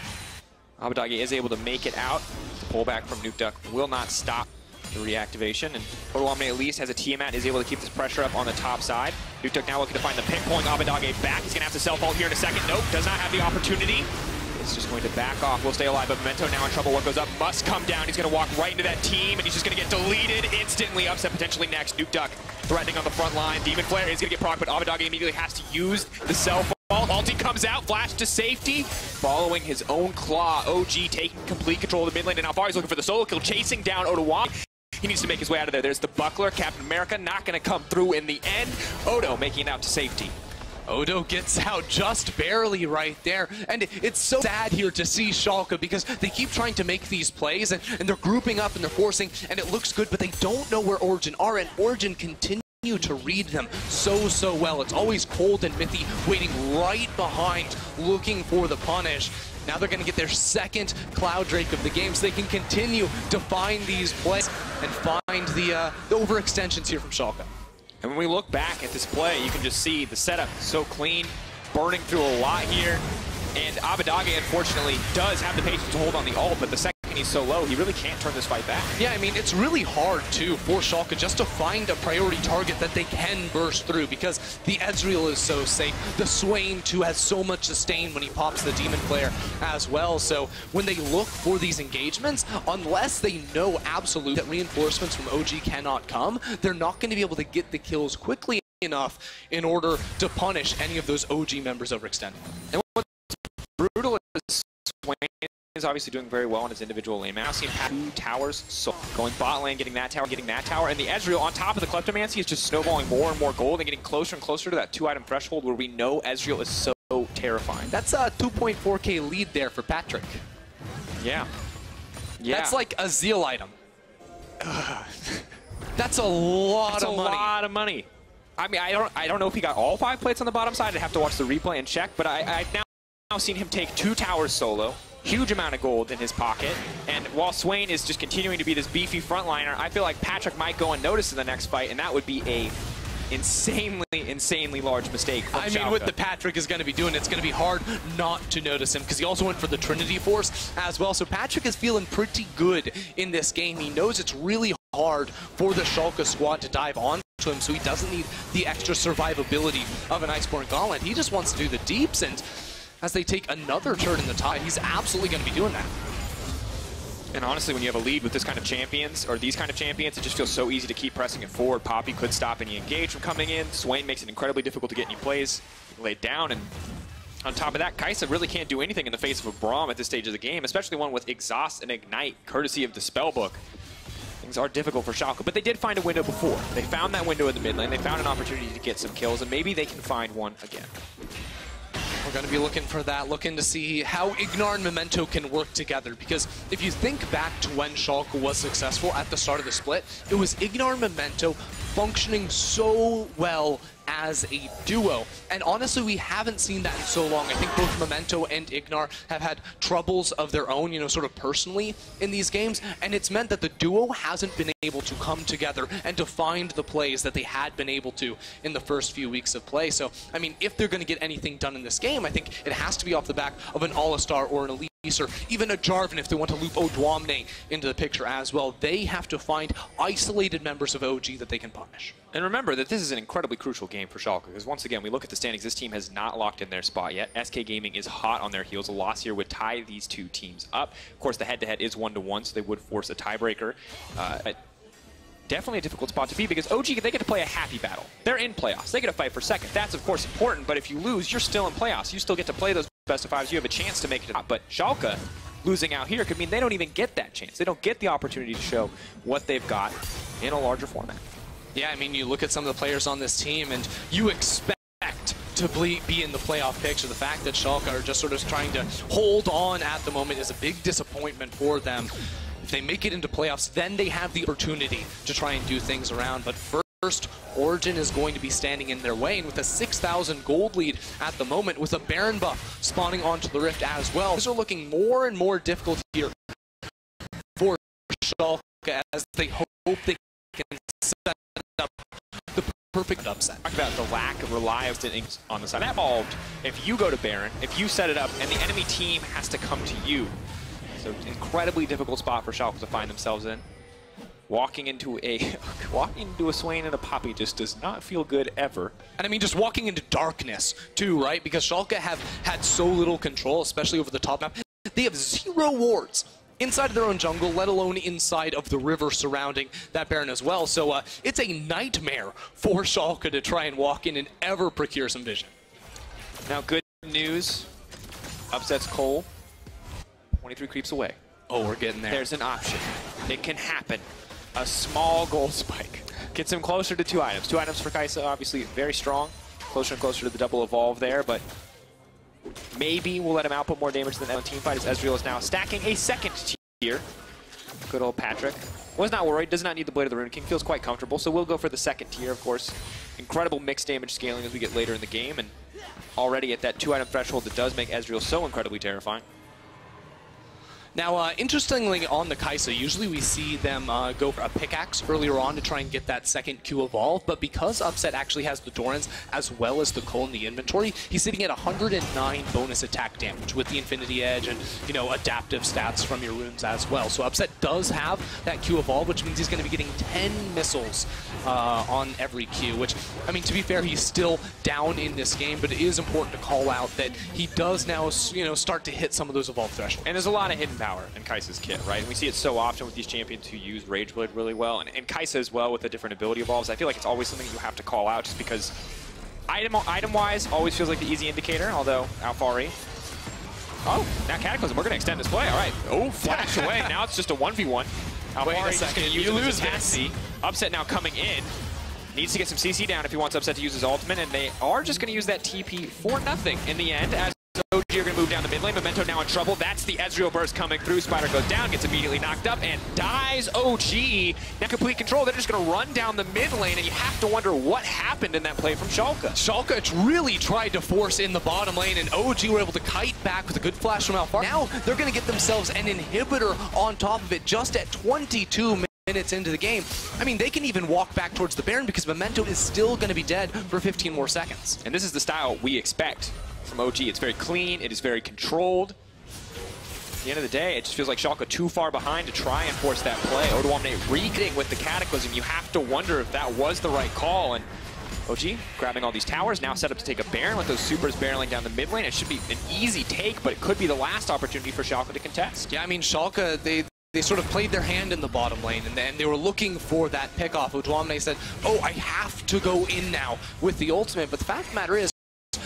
Speaker 5: Avidagi is able to make it out. The pullback from Nukeduck will not stop the reactivation, and Odoamne at least has a Tiamat, is able to keep this pressure up on the top side. Nukeduck now looking to find the pick, pulling Avidagi back. He's going to have to self-ult here in a second. Nope, does not have the opportunity. It's just going to back off. Will stay alive, but Memento now in trouble. What goes up must come down. He's going to walk right into that team, and he's just going to get deleted instantly. Upset potentially next. Nukeduck threatening on the front line. Demon Flare is going to get proc, but Avidagi immediately has to use the self-ult. Ulti comes out, flash to safety. Following his own claw, OG taking complete control of the mid lane, and Alfari's looking for the solo kill, chasing down Odoamne. He needs to make his way out of there. There's the buckler. Captain America not going to come through in the end. Odo making it out to safety.
Speaker 4: Odo gets out just barely right there. And it's so sad here to see Schalke because they keep trying to make these plays and they're grouping up and they're forcing and it looks good, but they don't know where Origin are, and Origin continue to read them so well. It's always Cold and Mithy waiting right behind, looking for the punish. Now they're going to get their second Cloud Drake of the game, so they can continue to find these plays and find the overextensions here from Schalke.
Speaker 5: And when we look back at this play, you can just see the setup so clean, burning through a lot here. And Avidagi, unfortunately, does have the patience to hold on the ult, but the second he's so low, he really can't turn this fight back.
Speaker 4: Yeah, I mean, it's really hard, too, for Schalke just to find a priority target that they can burst through because the Ezreal is so safe. The Swain, too, has so much sustain when he pops the Demon Flare as well. So when they look for these engagements, unless they know absolutely that reinforcements from OG cannot come, they're not going to be able to get the kills quickly enough in order to punish any of those OG members overextending.
Speaker 5: And what's brutal is Swain is obviously doing very well on his individual lane. Now seeing 2 towers, so going bot lane, getting that tower, and the Ezreal on top of the Kleptomancy is just snowballing more and more gold and getting closer and closer to that 2-item threshold where we know Ezreal is so terrifying.
Speaker 4: That's a 2.4k lead there for Patrick.
Speaker 5: Yeah.
Speaker 4: That's like a Zeal item. That's a lot of money.
Speaker 5: That's a lot of money. I mean, I don't know if he got all 5 plates on the bottom side. I'd have to watch the replay and check, but I've now seen him take 2 towers solo. Huge amount of gold in his pocket, and while Swain is just continuing to be this beefy frontliner, I feel like Patrick might go unnoticed in the next fight, and that would be a insanely large mistake from
Speaker 4: Schalke. I mean, with the Patrick is going to be doing, it's going to be hard not to notice him because he also went for the Trinity Force as well. So Patrick is feeling pretty good in this game. He knows it's really hard for the Schalke squad to dive on to him, so he doesn't need the extra survivability of an Iceborne Gauntlet. He just wants to do the deeps, and as they take another turn in the tide, he's absolutely going to be doing that.
Speaker 5: And honestly, when you have a lead with this kind of champions, or these kind of champions, it just feels so easy to keep pressing it forward. Poppy could stop any engage from coming in. Swain makes it incredibly difficult to get any plays laid down. And on top of that, Kai'Sa really can't do anything in the face of a Braum at this stage of the game, especially one with Exhaust and Ignite, courtesy of the Spellbook. Things are difficult for Schalke, but they did find a window before. They found that window in the mid lane. They found an opportunity to get some kills, and maybe they can find one again.
Speaker 4: We're going to be looking for that, looking to see how Ignar and Memento can work together. Because if you think back to when Schalke was successful at the start of the split, it was Ignar and Memento functioning so well as a duo. And honestly, we haven't seen that in so long. I think both Memento and Ignar have had troubles of their own, you know, sort of personally in these games. And it's meant that the duo hasn't been able to come together and to find the plays that they had been able to in the first few weeks of play. So, I mean, if they're going to get anything done in this game, I think it has to be off the back of an Alistar or an Elise, or even a Jarvan if they want to loop Odwamne into the picture as well. They have to find isolated members of OG that they can punish.
Speaker 5: And remember that this is an incredibly crucial game for Schalke, because once again, we look at the standings, this team has not locked in their spot yet. SK Gaming is hot on their heels. A loss here would tie these two teams up. Of course, the head-to-head is 1-1, so they would force a tiebreaker. Definitely a difficult spot to be, because OG, they get to play a happy battle. They're in playoffs. They get to fight for second. That's, of course, important, but if you lose, you're still in playoffs. You still get to play those best-of-5s. You have a chance to make it out. But Schalke losing out here could mean they don't even get that chance. They don't get the opportunity to show what they've got in a larger format.
Speaker 4: Yeah, I mean, you look at some of the players on this team, and you expect to be in the playoff picture. The fact that Schalke are just sort of trying to hold on at the moment is a big disappointment for them. If they make it into playoffs, then they have the opportunity to try and do things around. But first, Origin is going to be standing in their way, and with a 6,000 gold lead at the moment, with a Baron buff spawning onto the Rift as well, things are looking more and more difficult here for Schalke as they hope they can set up the perfect upset.
Speaker 5: Talk about the lack of reliance on the side. Evolved. If you go to Baron, if you set it up, and the enemy team has to come to you. So incredibly difficult spot for Schalke to find themselves in. Walking into a Swain and a Poppy just does not feel good ever.
Speaker 4: And I mean, just walking into darkness too, right? Because Schalke have had so little control, especially over the top map. They have 0 wards inside of their own jungle, let alone inside of the river surrounding that Baron as well. So it's a nightmare for Schalke to try and walk in and ever procure some vision.
Speaker 5: Now, good news. Upsets Cole. 23 creeps away.
Speaker 4: Oh, we're getting there.
Speaker 5: There's an option. It can happen. A small gold spike. Gets him closer to 2 items. 2 items for Kai'Sa, obviously very strong. Closer and closer to the double evolve there, but maybe we'll let him output more damage than that on teamfight, as Ezreal is now stacking a second tier. Good old Patrick. Was not worried, does not need the Blade of the Rune King, feels quite comfortable, so we'll go for the second tier, of course. Incredible mixed damage scaling as we get later in the game, and already at that 2 item threshold that does make Ezreal so incredibly terrifying.
Speaker 4: Now, interestingly, on the Kai'Sa, usually we see them go for a pickaxe earlier on to try and get that second Q evolve, but because Upset actually has the Dorans as well as the Cole in the inventory, he's sitting at 109 bonus attack damage with the Infinity Edge and, you know, adaptive stats from your runes as well. So Upset does have that Q evolve, which means he's going to be getting 10 missiles on every Q, which, I mean, to be fair, he's still down in this game, but it is important to call out that he does now, you know, start to hit some of those evolve thresholds.
Speaker 5: And there's a lot of hidden power in Kai'Sa's kit, right? And we see it so often with these champions who use Rage Blade really well, and Kai'Sa as well with the different ability evolves. I feel like it's always something you have to call out just because item-wise always feels like the easy indicator, although Alfari. Oh, now Cataclysm, we're going to extend this play, all right. Oh, flash away, now it's just a 1v1. Alfari's just going to use it as CC. Upset now coming in. Needs to get some CC down if he wants Upset to use his ultimate, and they are just going to use that TP for nothing in the end, as OG are going to move down the mid lane. Memento now in trouble. That's the Ezreal burst coming through. Spider goes down, gets immediately knocked up, and dies. OG now complete control. They're just going to run down the mid lane, and you have to wonder what happened in that play from Schalke.
Speaker 4: Schalke really tried to force in the bottom lane, and OG were able to kite back with a good flash from Alfari. Now they're going to get themselves an inhibitor on top of it just at 22 minutes into the game. I mean, they can even walk back towards the Baron because Memento is still going to be dead for 15 more seconds.
Speaker 5: And this is the style we expect from OG. It's very clean, it is very controlled. At the end of the day, it just feels like Schalke too far behind to try and force that play. Odwamne re-hitting with the Cataclysm. You have to wonder if that was the right call. And OG grabbing all these towers, now set up to take a Baron with those supers barreling down the mid lane. It should be an easy take, but it could be the last opportunity for Schalke to contest.
Speaker 4: Yeah, I mean, Schalke, they sort of played their hand in the bottom lane, and then they were looking for that pick-off. ODWAMNE said, oh, I have to go in now with the ultimate. But the fact of the matter is,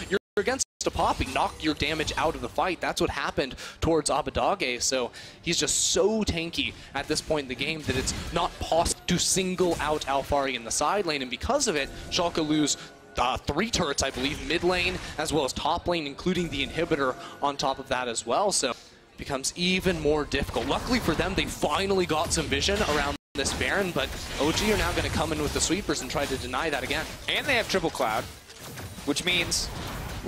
Speaker 4: you're against a Poppy, knock your damage out of the fight. That's what happened towards Abbedagge, so he's just so tanky at this point in the game that it's not possible to single out Alphari in the side lane, and because of it, Schalke lose 3 turrets, I believe, mid lane as well as top lane, including the inhibitor on top of that as well, so it becomes even more difficult. Luckily for them, they finally got some vision around this Baron, but OG are now going to come in with the sweepers and try to deny that again.
Speaker 5: And they have triple cloud, which means,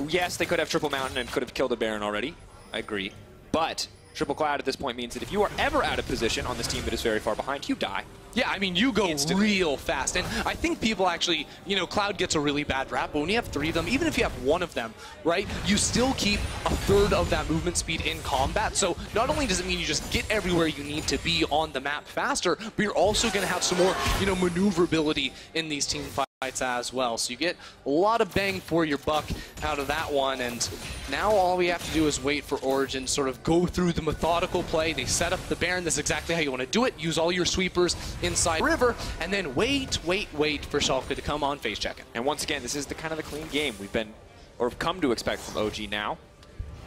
Speaker 5: yes, they could have triple mountain and could have killed a Baron already. I agree. But triple cloud at this point means that if you are ever out of position on this team that is very far behind, you die.
Speaker 4: Yeah, I mean, you go
Speaker 5: instantly.
Speaker 4: Real fast. And I think people actually, you know, Cloud gets a really bad rap, but when you have 3 of them, even if you have 1 of them, right, you still keep a third of that movement speed in combat. So not only does it mean you just get everywhere you need to be on the map faster, but you're also going to have some more, you know, maneuverability in these team fights as well. So you get a lot of bang for your buck out of that one, and now all we have to do is wait for Origin, sort of go through the methodical play. They set up the Baron. That's exactly how you want to do it. Use all your sweepers inside river, and then wait for Schalke to come on face checking.
Speaker 5: And once again, this is the kind of the clean game we've been, or have come to expect from OG now.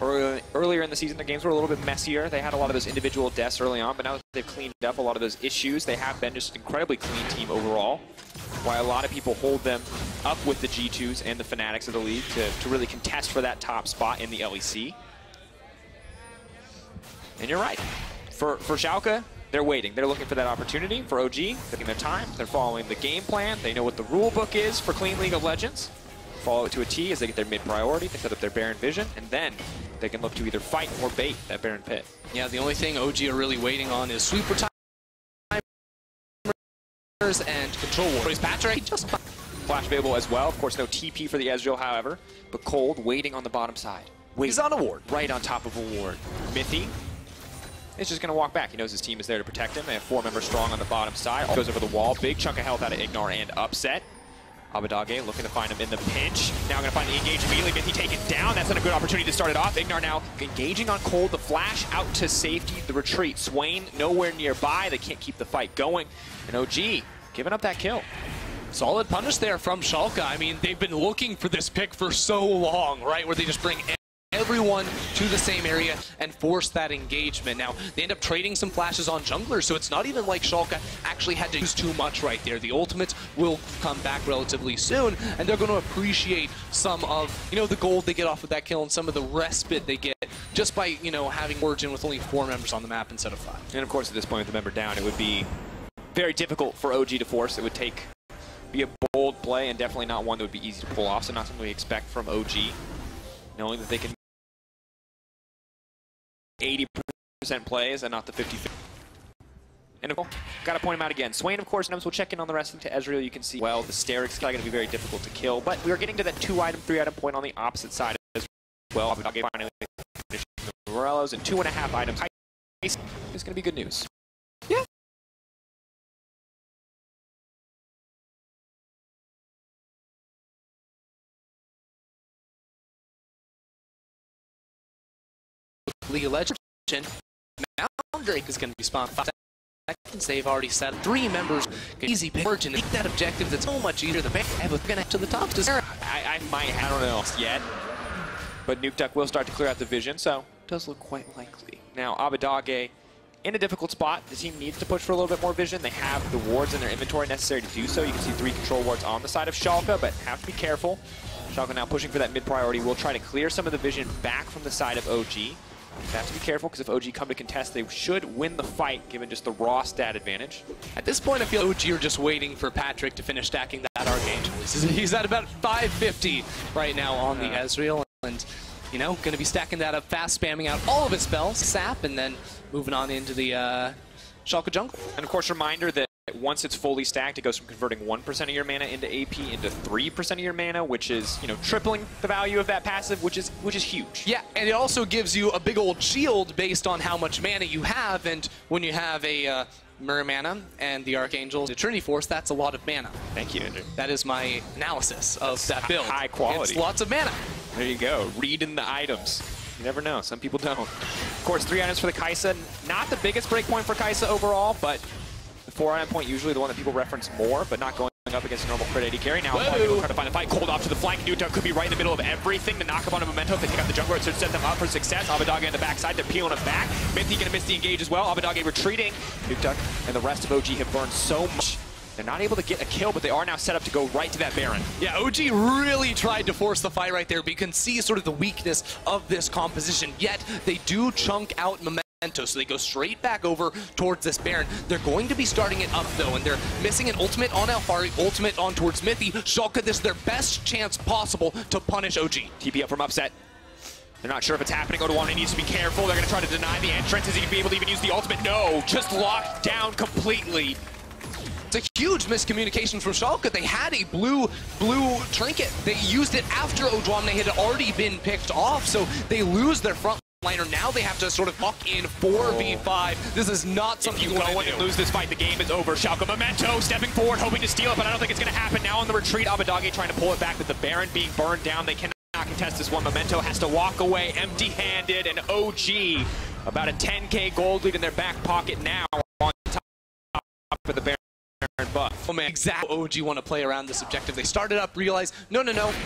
Speaker 5: Earlier in the season, the games were a little bit messier. They had a lot of those individual deaths early on, but now that they've cleaned up a lot of those issues, they have been just an incredibly clean team overall. Why a lot of people hold them up with the G2s and the Fanatics of the league to really contest for that top spot in the LEC. And you're right. For Schalke, they're waiting. They're looking for that opportunity. For OG, they're taking their time. They're following the game plan. They know what the rule book is for Clean League of Legends. Follow it to a T as they get their mid priority. They set up their Baron vision, and then they can look to either fight or bait that Baron pit.
Speaker 4: Yeah, the only thing OG are really waiting on is sweeper timers and control wars. Patrick just
Speaker 5: Flash available as well. Of course, no TP for the Ezreal, however, but Cold waiting on the bottom side.
Speaker 4: He's on a ward.
Speaker 5: Right on top of a ward. Mithy is just going to walk back. He knows his team is there to protect him. They have 4 members strong on the bottom side. Goes over the wall. Big chunk of health out of Ignore and Upset. Abbedagge looking to find him in the pinch. Now going to find the engage immediately. Mithy taken down. That's not a good opportunity to start it off. Ignore now engaging on Cold. The flash out to safety. The retreat. Swain nowhere nearby. They can't keep the fight going. And OG giving up that kill.
Speaker 4: Solid punish there from Schalke. I mean, they've been looking for this pick for so long, right? Where they just bring everyone to the same area and force that engagement. Now, they end up trading some flashes on junglers, so it's not even like Schalke actually had to use too much right there. The ultimates will come back relatively soon, and they're going to appreciate some of, you know, the gold they get off of that kill and some of the respite they get just by, you know, having Origin with only 4 members on the map instead of 5.
Speaker 5: And of course, at this point with the member down, it would be very difficult for OG to force. It would be a bold play and definitely not one that would be easy to pull off, so not something we expect from OG, knowing that they can 80% plays and not the 50-50. And got to point him out again. Swain, of course, knows we'll check in on the rest of to Ezreal. You can see, well, the Steric's probably going to be very difficult to kill, but we are getting to that 2-item, 3-item point on the opposite side as well. Abbedagge finally finishing the Morellos and 2.5 items. It's going to be good news.
Speaker 4: Yeah. League of Legends, Moundrake is going to be spawned 5 seconds. They've already set 3 members. Easy pick. Origin, make that objective that's so much easier than going to the top.
Speaker 5: I don't know yet, but Nuke Duck will start to clear out the vision, so it does look quite likely. Now, Abbedagge in a difficult spot. The team needs to push for a little bit more vision. They have the wards in their inventory necessary to do so. You can see 3 control wards on the side of Schalke, but have to be careful. Schalke now pushing for that mid priority. We'll try to clear some of the vision back from the side of OG. They have to be careful because if OG come to contest, they should win the fight given just the raw stat advantage.
Speaker 4: At this point, I feel OG are just waiting for Patrick to finish stacking that Archangel. He's at about 550 right now on the Ezreal, and, you know, going to be stacking that up fast, spamming out all of his spells, sap, and then moving on into the Schalke jungle.
Speaker 5: And of course, reminder that once it's fully stacked, it goes from converting 1% of your mana into AP into 3% of your mana, which is, you know, tripling the value of that passive, which is huge.
Speaker 4: Yeah, and it also gives you a big old shield based on how much mana you have, and when you have a Mirror Mana and the Archangel's Trinity Force, that's a lot of mana.
Speaker 5: Thank you, Andrew.
Speaker 4: That is my analysis of that build.
Speaker 5: High quality.
Speaker 4: It's lots of mana.
Speaker 5: There you go. Reading the items. You never know. Some people don't. Of course, 3 items for the Kai'Sa. Not the biggest break point for Kai'Sa overall, but the 4-item point usually the one that people reference more, but not going up against a normal crit AD carry. Now trying to find the fight. Cold off to the flank. Nuketough could be right in the middle of everything to knock up on a Memento if they take out the jungler. It should set them up for success. Abadage on the backside. They're peeling him back. Mythy gonna miss the engage as well. Abadage retreating. Nuketough and the rest of OG have burned so much. They're not able to get a kill, but they are now set up to go right to that Baron.
Speaker 4: Yeah, OG really tried to force the fight right there, but you can see sort of the weakness of this composition. Yet, they do chunk out Memento, so they go straight back over towards this Baron. They're going to be starting it up, though, and they're missing an ultimate on Alfari, ultimate on towards Mythy. Schalke, this is their best chance possible to punish OG.
Speaker 5: TP up from Upset. They're not sure if it's happening. Odoamne needs to be careful. They're going to try to deny the entrance. Is he going to be able to even use the ultimate? No, just locked down completely.
Speaker 4: It's a huge miscommunication from Schalke. They had a blue trinket. They used it after Odoamne had already been picked off, so they lose their front liner. Now they have to sort of lock in 4v5. This is not something you want to
Speaker 5: lose this fight. The game is over. Schalke Memento stepping forward, hoping to steal it, but I don't think it's going to happen. Now on the retreat, Abadage trying to pull it back, but the Baron being burned down. They cannot contest this one. Memento has to walk away empty-handed, and OG about a 10k gold lead in their back pocket now on top of the Baron.
Speaker 4: Buff. Oh man, exactly. OG want to play around this objective. They started up, realized, no,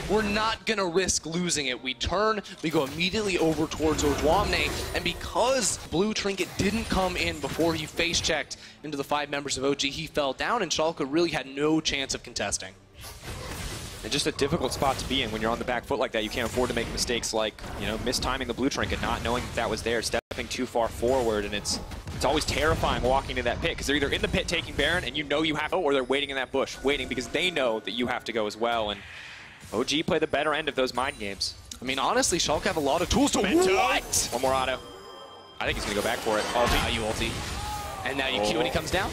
Speaker 4: we're not going to risk losing it. We turn, we go immediately over towards Odoamne, and because Blue Trinket didn't come in before he face-checked into the 5 members of OG, he fell down, and Schalke really had no chance of contesting.
Speaker 5: And just a difficult spot to be in when you're on the back foot like that. You can't afford to make mistakes like, you know, mistiming the Blue Trinket, not knowing that was there, stepping too far forward, and it's always terrifying walking into that pit because they're either in the pit taking Baron and you know you have to go, or they're waiting in that bush, waiting because they know that you have to go as well. And OG play the better end of those mind games.
Speaker 4: I mean, honestly, Schalke have a lot of tools to what?
Speaker 5: One more auto. I think he's going to go back for it.
Speaker 4: Ulti. Now you ulti. And now you Q when he comes down.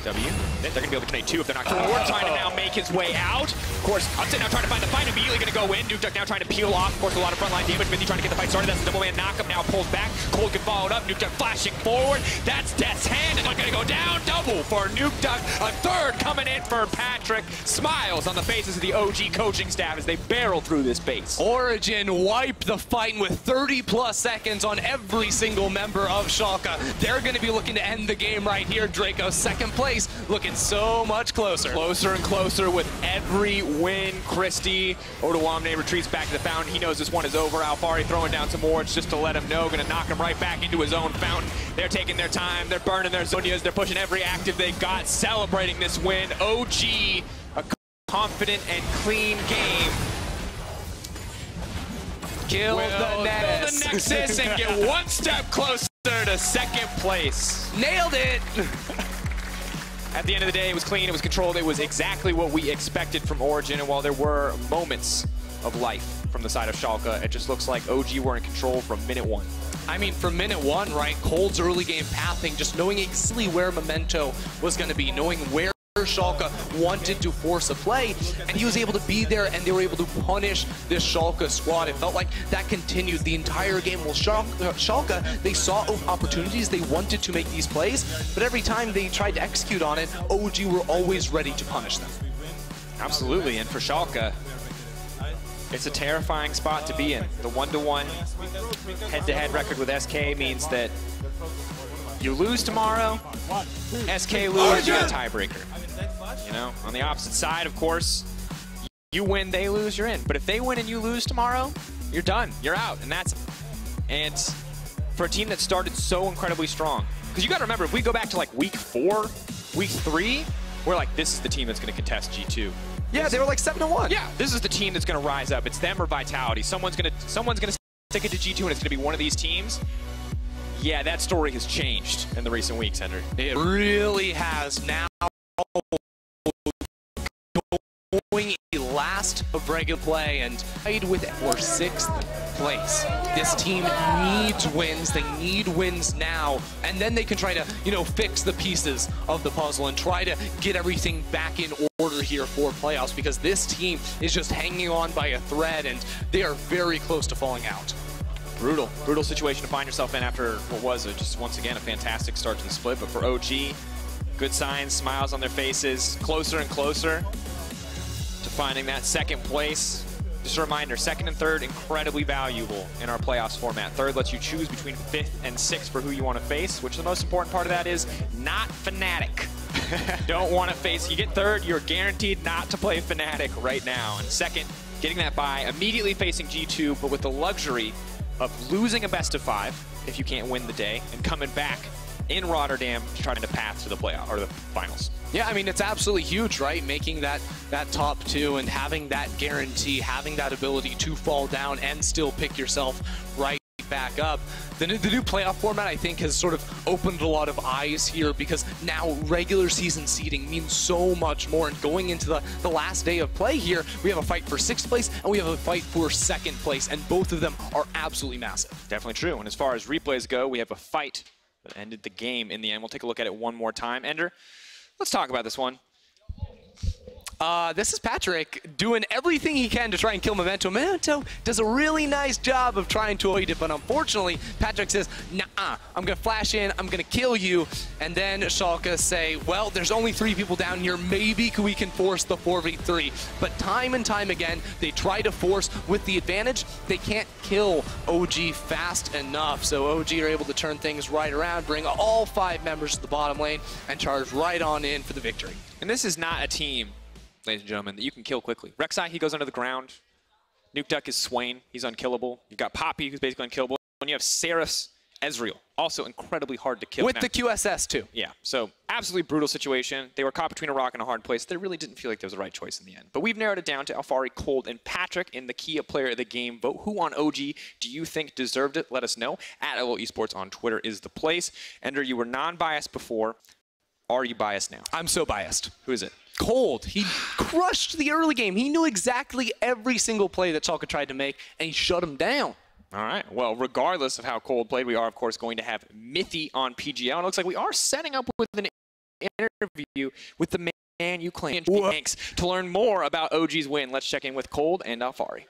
Speaker 5: W. They're going to be able to connect 2 if they're not forward. Trying to now make his way out. Of course, Upset now trying to find the fight. Immediately going to go in. Nuketough now trying to peel off. Of course, a lot of frontline damage. Mythy trying to get the fight started. That's a double man knockup. Now pulls back. Cold can follow it up. Nuketough flashing forward. That's Death's Hand. And they're going to go down. Double for Nuketough. A third coming in for Patrick. Smiles on the faces of the OG coaching staff as they barrel through this base.
Speaker 4: Origin wiped the fight with 30+ seconds on every single member of Schalke. They're going to be looking to end the game right here. Draco, second place, looking so much closer.
Speaker 5: Closer and closer with every win. Christie, Odoamne retreats back to the fountain. He knows this one is over. Alfari throwing down some wards just to let him know. Going to knock him right back into his own fountain. They're taking their time. They're burning their Zonias. They're pushing every active they got, celebrating this win. OG, a confident and clean game.
Speaker 4: Kill the
Speaker 5: Nexus and get one step closer to second place.
Speaker 4: Nailed it.
Speaker 5: At the end of the day, it was clean, it was controlled, it was exactly what we expected from Origin, and while there were moments of life from the side of Schalke, it just looks like OG were in control from minute 1.
Speaker 4: I mean, from minute 1, right, Cold's early game pathing, just knowing exactly where Memento was going to be, knowing where Schalke wanted to force a play, and he was able to be there, and they were able to punish this Schalke squad. It felt like that continued the entire game. Well, Schalke, they saw opportunities, they wanted to make these plays, but every time they tried to execute on it, OG were always ready to punish them.
Speaker 5: Absolutely, and for Schalke, it's a terrifying spot to be in. The 1-to-1 head-to-head record with SK means that you lose tomorrow, SK lose, you're a tiebreaker. You know, on the opposite side, of course, you win, they lose, you're in. But if they win and you lose tomorrow, you're done, you're out, and that's it. And for a team that started so incredibly strong, because you got to remember, if we go back to like week 4, week 3, we're like, this is the team that's going to contest G2.
Speaker 4: Yeah, they were like 7-1.
Speaker 5: Yeah, this is the team that's going to rise up. It's them or Vitality. Someone's going to stick it to G2, and it's going to be one of these teams. Yeah, that story has changed in the recent weeks, Henry.
Speaker 4: It really has. Now going a last of regular play and tied with for 6th place. This team needs wins. They need wins now, and then they can try to, you know, fix the pieces of the puzzle and try to get everything back in order here for playoffs, because this team is just hanging on by a thread, and they are very close to falling out.
Speaker 5: Brutal situation to find yourself in after what was just once again a fantastic start to the split. But for OG, good signs, smiles on their faces, closer and closer to finding that second place. Just a reminder, second and third, incredibly valuable in our playoffs format. Third lets you choose between fifth and sixth for who you want to face, which the most important part of that is not Fnatic. Don't want to face, you get third, you're guaranteed not to play Fnatic right now. And second, getting that bye, immediately facing G2, but with the luxury of losing a best of 5 if you can't win the day, and coming back in Rotterdam to try to path to the playoff or the finals.
Speaker 4: Yeah, I mean, it's absolutely huge, right? Making that top 2 and having that guarantee, having that ability to fall down and still pick yourself right back up. The new playoff format, I think, has sort of opened a lot of eyes here, because now regular season seeding means so much more. And going into the last day of play here, we have a fight for 6th place and we have a fight for 2nd place, and both of them are absolutely massive. Definitely
Speaker 5: true. And as far as replays go, we have a fight that ended the game in the end. We'll take a look at it one more time. Ender, let's talk about this one.
Speaker 4: This is Patrick doing everything he can to try and kill Memento. Memento does a really nice job of trying to avoid it, but unfortunately, Patrick says, nah, I'm going to flash in, I'm going to kill you. And then Schalke say, well, there's only 3 people down here, maybe we can force the 4v3. But time and time again, they try to force with the advantage. They can't kill OG fast enough, so OG are able to turn things right around, bring all 5 members to the bottom lane, and charge right on in for the victory.
Speaker 5: And this is not a team, ladies and gentlemen, that you can kill quickly. Rek'Sai, he goes under the ground. Nuke Duck is Swain. He's unkillable. You've got Poppy, who's basically unkillable. And you have Seraph Ezreal, also incredibly hard to kill.
Speaker 4: With the QSS, too.
Speaker 5: Yeah, so absolutely brutal situation. They were caught between a rock and a hard place. They really didn't feel like there was the right choice in the end. But we've narrowed it down to Alfari, Cold, and Patrick in the Kia Player of the Game vote. Who on OG do you think deserved it? Let us know. At LO Esports on Twitter is the place. Ender, you were non-biased before. Are you biased now?
Speaker 4: I'm so biased.
Speaker 5: Who is it?
Speaker 4: Cold. He crushed the early game. He knew exactly every single play that Schalke tried to make, and he shut him down.
Speaker 5: All right. Well, regardless of how Cold played, we are, of course, going to have Mithy on PGL. And it looks like we are setting up with an interview with the man you claim. Thanks. To learn more about OG's win, let's check in with Cold and Alfari.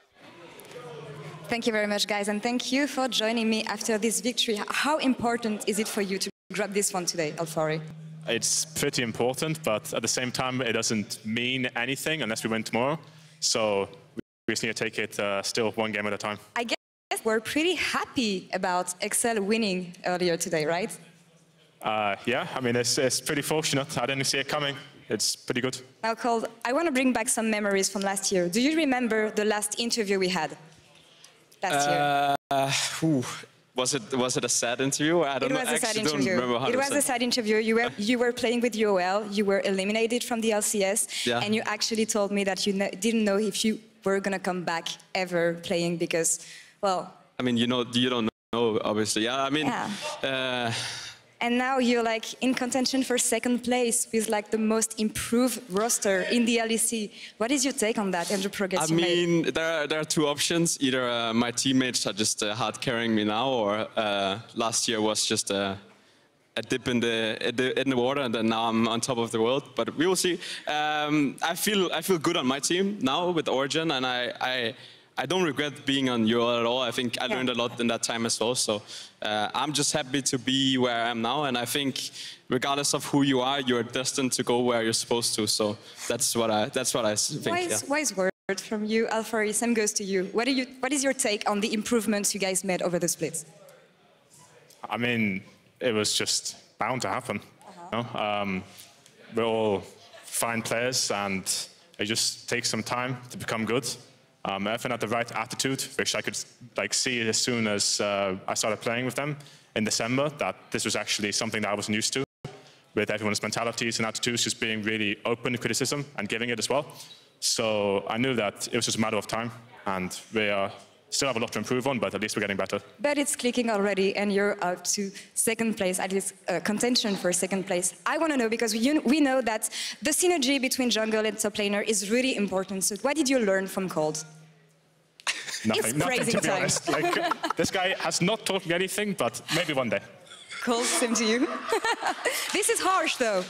Speaker 6: Thank you very much, guys, and thank you for joining me after this victory. How important is it for you to grab this one today, Alfari?
Speaker 7: It's pretty important, but at the same time, it doesn't mean anything unless we win tomorrow. So we just need to take it still one game at a time.
Speaker 6: I guess we're pretty happy about Excel winning earlier today, right?
Speaker 7: Yeah, I mean, it's pretty fortunate. I didn't see it coming. It's pretty good.
Speaker 6: Now, Cold, I want to bring back some memories from last year. Do you remember the last interview we had last year?
Speaker 8: Was it a sad interview? I don't know. I actually don't remember 100%.
Speaker 6: It was a sad interview. You were playing with UOL. You were eliminated from the LCS, and you actually told me that you didn't know if you were gonna come back ever playing because, well.
Speaker 8: I mean, you don't know, obviously. Yeah, I mean.
Speaker 6: Yeah. And now you're like in contention for 2nd place with like the most improved roster in the LEC. What is your take on that and the progress you made?
Speaker 8: I mean, there are 2 options. Either my teammates are just hard carrying me now, or last year was just a dip in the water, and then now I'm on top of the world. But we will see. I feel good on my team now with Origin, and I don't regret being on UOL at all. I think I learned a lot in that time as well. So I'm just happy to be where I am now. And I think regardless of who you are, you're destined to go where you're supposed to. So that's what I think.
Speaker 6: Wise word from you, Alfari. Same goes to you. What is your take on the improvements you guys made over the splits?
Speaker 7: I mean, it was just bound to happen. You know? We're all fine players, and it just takes some time to become good. Everyone had the right attitude, which I could see as soon as I started playing with them in December, that this was actually something that I wasn't used to, with everyone's mentalities and attitudes just being really open to criticism and giving it as well. So I knew that it was just a matter of time, and we still have a lot to improve on, but at least we're getting better.
Speaker 6: But it's clicking already, and you're up to 2nd place, at least contention for 2nd place. I want to know, because we know that the synergy between jungle and top laner is really important. So what did you learn from Cold?
Speaker 7: Nothing, to be honest. This guy has not taught me anything, but maybe one day.
Speaker 6: Cold, same to you. This is harsh, though.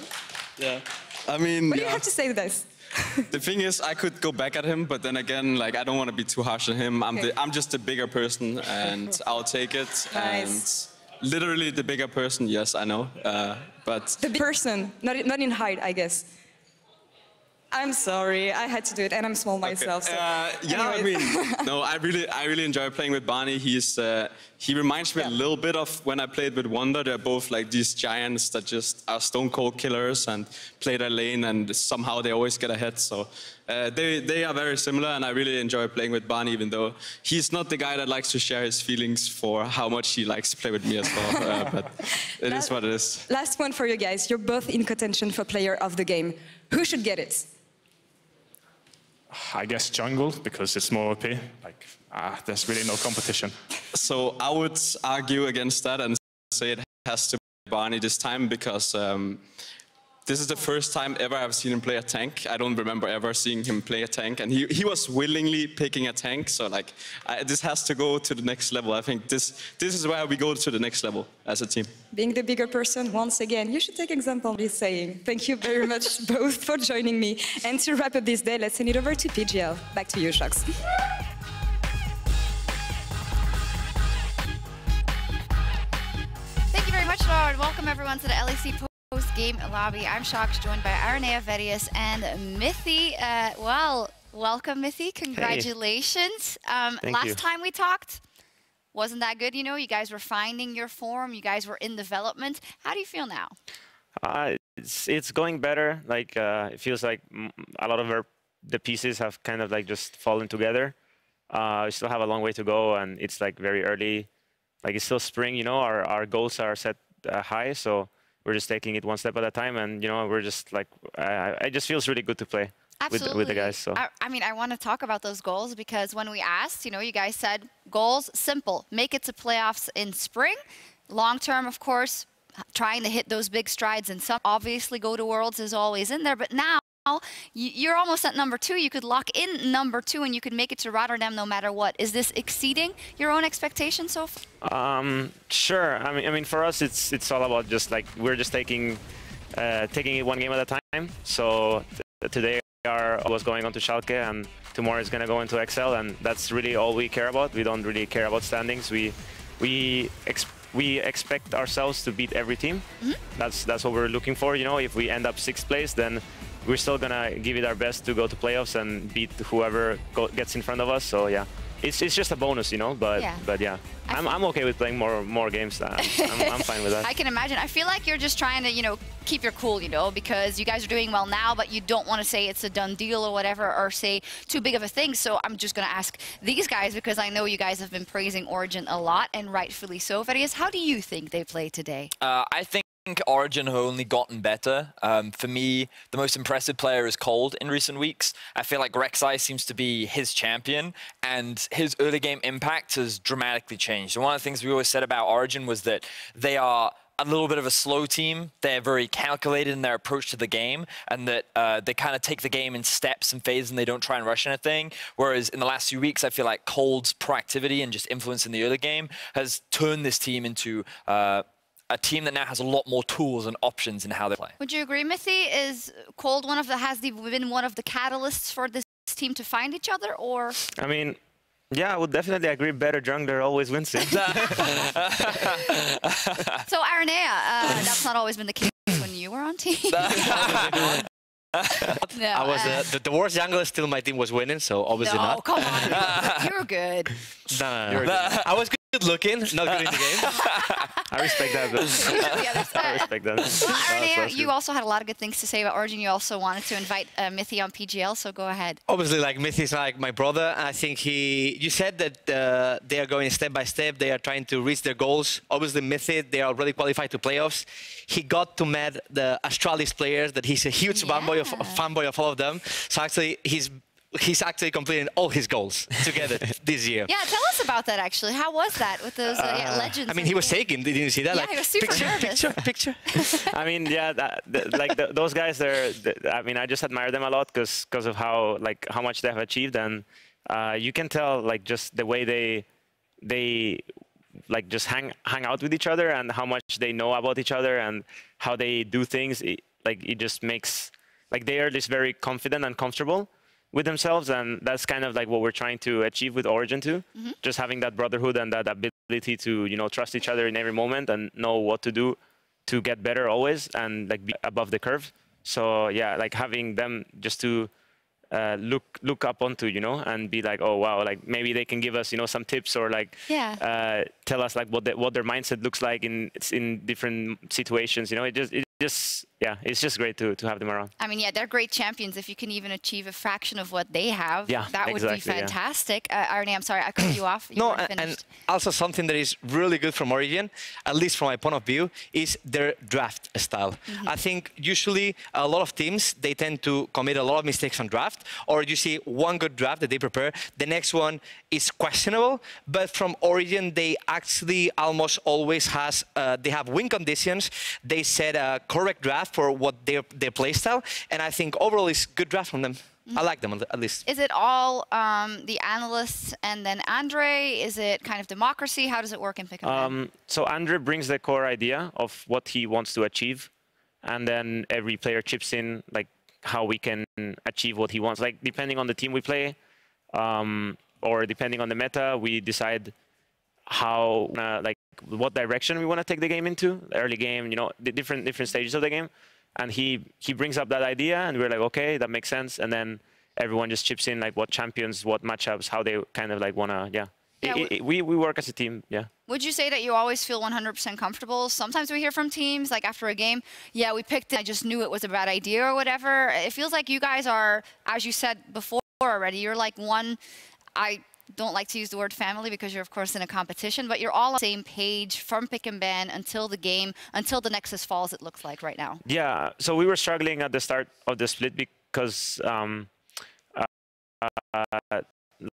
Speaker 8: Yeah, I mean.
Speaker 6: What do you have to say to this?
Speaker 8: The thing is, I could go back at him, but then again, I don't want to be too harsh on him. I'm just a bigger person, and I'll take it.
Speaker 6: Nice.
Speaker 8: And literally the bigger person, yes, I know. But
Speaker 6: the big person, not in height, I guess. I'm sorry, I had to do it, and I'm small myself. So
Speaker 8: yeah, I mean, no, I really enjoy playing with Barney. He reminds me a little bit of when I played with Wonder. They're both like these giants that just are stone cold killers and play their lane, and somehow they always get ahead. So they are very similar, and I really enjoy playing with Barney, even though he's not the guy that likes to share his feelings for how much he likes to play with me as well. But it is what it is.
Speaker 6: Last one for you guys. You're both in contention for player of the game. Who should get it?
Speaker 7: I guess jungle, because it's more OP. Like, there's really no competition.
Speaker 8: So I would argue against that and say it has to be Barney this time, because this is the first time ever I've seen him play a tank. I don't remember ever seeing him play a tank, and he was willingly picking a tank. So like, this has to go to the next level. I think this is where we go to the next level as a team.
Speaker 6: Being the bigger person, once again, you should take example of this saying. Thank you very much both for joining me. And to wrap up this day, let's send it over to PGL. Back to you, Shocks.
Speaker 1: Thank you very much, Laura, and welcome everyone to the LEC Post-Game Lobby. I'm Shocks, joined by Aranea, Vedius, and Mithy. Well, welcome, Mithy. Congratulations. Last time we talked, wasn't that good? You know, you guys were finding your form. You guys were in development. How do you feel now?
Speaker 9: It's going better. Like it feels like a lot of the pieces have kind of like just fallen together. We still have a long way to go, and it's like very early. Like it's still spring. You know, our goals are set high, so we're just taking it one step at a time, and you know, we're just like it just feels really good to play with the guys. So
Speaker 1: I mean, I want to talk about those goals, because when we asked, you know, you guys said goals simple: make it to playoffs in spring. Long term, of course, trying to hit those big strides, and some obviously go to Worlds is always in there. But now you're almost at number 2. You could lock in number 2, and you could make it to Rotterdam no matter what. Is this exceeding your own expectations so far?
Speaker 9: Sure. I mean, for us, it's all about just like we're just taking it one game at a time. So today was going on to Schalke, and tomorrow is going to go into XL, and that's really all we care about. We don't really care about standings. We expect ourselves to beat every team. That's what we're looking for. You know, if we end up 6th place, then we're still gonna give it our best to go to playoffs and beat whoever gets in front of us. So yeah, it's just a bonus, you know. But yeah, I'm okay with playing more games. I'm fine with that.
Speaker 1: I can imagine. I feel like you're just trying to, you know, keep your cool, you know, because you guys are doing well now, but you don't want to say it's a done deal or whatever, or say too big of a thing. So I'm just gonna ask these guys, because I know you guys have been praising Origin a lot, and rightfully so. Vedius, how do you think they play today?
Speaker 2: I think Origin have only gotten better. For me, the most impressive player is Cold in recent weeks. I feel like Rek'Sai seems to be his champion, and his early game impact has dramatically changed. And one of the things we always said about Origin was that they are a little bit of a slow team. They're very calculated in their approach to the game, and that they kind of take the game in steps and phases, and they don't try and rush anything. Whereas in the last few weeks, I feel like Cold's proactivity and just influence in the early game has turned this team into a team that now has a lot more tools and options in how they play.
Speaker 1: Would you agree, Mithy? Is Cold been one of the catalysts for this team to find each other, or?
Speaker 9: I mean, yeah, I would definitely agree. Better jungler always wins. So
Speaker 1: Aranea, that's not always been the case when you were on team.
Speaker 3: No, I was the worst jungler. Still, my team was winning, so obviously not.
Speaker 1: No, come on, you're good.
Speaker 3: No. I was good looking, not good in the game.
Speaker 9: I respect that. I respect that.
Speaker 1: Well, Aranea, you also had a lot of good things to say about Origin. You also wanted to invite Mithy on PGL, so go ahead.
Speaker 3: Obviously, like Mithy's like my brother. I think you said that they are going step by step. They are trying to reach their goals. Obviously, Mithy, they are already qualified to playoffs. He got to meet the Astralis players. That he's a huge fanboy of all of them. So actually, he's actually completing all his goals together this year.
Speaker 1: Yeah, tell us about that, actually. How was that with those legends?
Speaker 3: I mean, he was taken. Didn't you see that?
Speaker 1: Yeah, he was super nervous.
Speaker 3: Picture.
Speaker 9: I mean, yeah, those guys, I mean, I just admire them a lot because of how much they have achieved. And you can tell, like, just the way they like just hang out with each other, and how much they know about each other, and how they do things. It just makes, like, they are just very confident and comfortable with themselves, and that's kind of like what we're trying to achieve with Origin too. Just having that brotherhood and that ability to, you know, trust each other in every moment and know what to do to get better always, and like be above the curve. So yeah, like having them just to look up onto, you know, and be like, oh wow, like maybe they can give us, you know, some tips or like tell us like what their mindset looks like in different situations. You know, it's just great to have them around.
Speaker 1: I mean, yeah, they're great champions. If you can even achieve a fraction of what they have, that would be fantastic. Arne, I'm sorry, I cut you off.
Speaker 3: No, and also something that is really good from Origin, at least from my point of view, is their draft style. I think usually a lot of teams, they tend to commit a lot of mistakes on draft, or you see one good draft that they prepare, the next one is questionable, but from Origin, they actually almost always they have win conditions, they set a correct draft for what their play style, and I think overall it's good draft from them. I like them at least.
Speaker 1: Is it all the analysts and then Andre? Is it kind of democracy? How does it work in Pick and Ban?
Speaker 9: So Andre brings the core idea of what he wants to achieve, and then every player chips in like how we can achieve what he wants. Like depending on the team we play, or depending on the meta, we decide how like what direction we want to take the game into. The early game, you know, the different stages of the game. And he brings up that idea, and we're like, okay, that makes sense. And then everyone just chips in, like what champions, what matchups, how they kind of like wanna, we work as a team,
Speaker 1: Would you say that you always feel 100% comfortable? Sometimes we hear from teams, like after a game, we picked it, I just knew it was a bad idea or whatever. It feels like you guys are, as you said before already, you're like one, I don't like to use the word family because you're of course in a competition, but you're all on the same page from Pick and Ban until the game, until the Nexus falls, it looks like right now.
Speaker 9: Yeah, so we were struggling at the start of the split because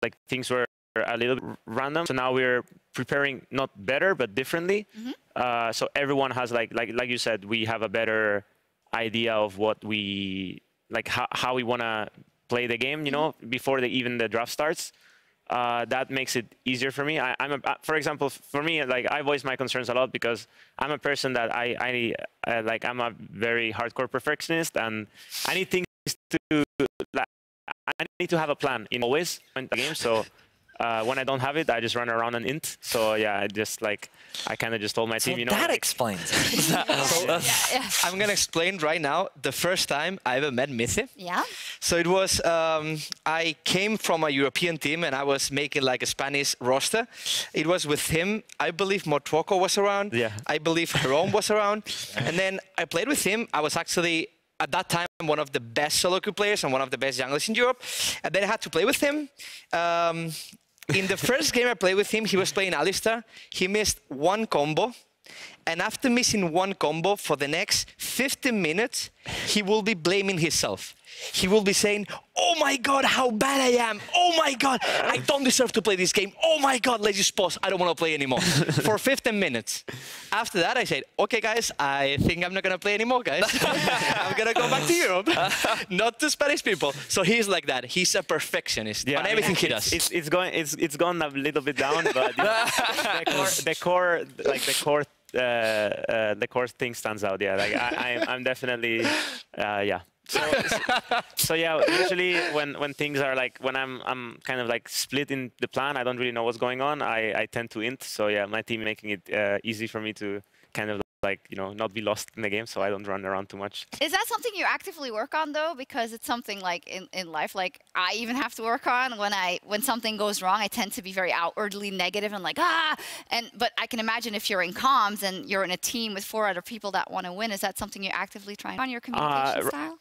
Speaker 9: like things were a little bit random. So now we're preparing not better, but differently. So everyone has like you said, we have a better idea of what we, like how we want to play the game, you know, before even the draft starts. That makes it easier for me. For example, for me, like I voice my concerns a lot because I'm a person that I'm a very hardcore perfectionist, and I need things to, like, I need to have a plan in always in the game. So when I don't have it, I just run around and int. So yeah, I kind of just told my team, you know.
Speaker 2: That explains it.
Speaker 3: I'm gonna explain right now. The first time I ever met Mithy.
Speaker 1: Yeah.
Speaker 3: So it was I came from a European team and I was making like a Spanish roster. It was with him. I believe Motroco was around.
Speaker 9: Yeah.
Speaker 3: I believe Jerome was around. And then I played with him. I was actually at that time one of the best solo queue players and one of the best junglers in Europe. And then I had to play with him. In the first game I played with him, he was playing Alistar. He missed one combo. And after missing one combo for the next 15 minutes, he will be blaming himself. He will be saying, oh my God, how bad I am. Oh my God, I don't deserve to play this game. Oh my God, let's just pause. I don't want to play anymore. For 15 minutes. After that, I said, okay, guys, I think I'm not going to play anymore, guys. I'm going to go back to Europe, not to Spanish people. So he's like that. He's a perfectionist on everything he does.
Speaker 9: It's gone a little bit down, but you know, the core thing stands out. Yeah, like I'm definitely, yeah. So yeah, usually when things are like, when I'm kind of like split in the plan, I don't really know what's going on, I tend to int. So yeah, my team making it easy for me to kind of like, you know, not be lost in the game, so I don't run around too much.
Speaker 1: Is that something you actively work on though? Because it's something like in life, like I even have to work on when something goes wrong, I tend to be very outwardly negative and like, but I can imagine if you're in comms and you're in a team with 4 other people that want to win, is that something you actively try on your communication style?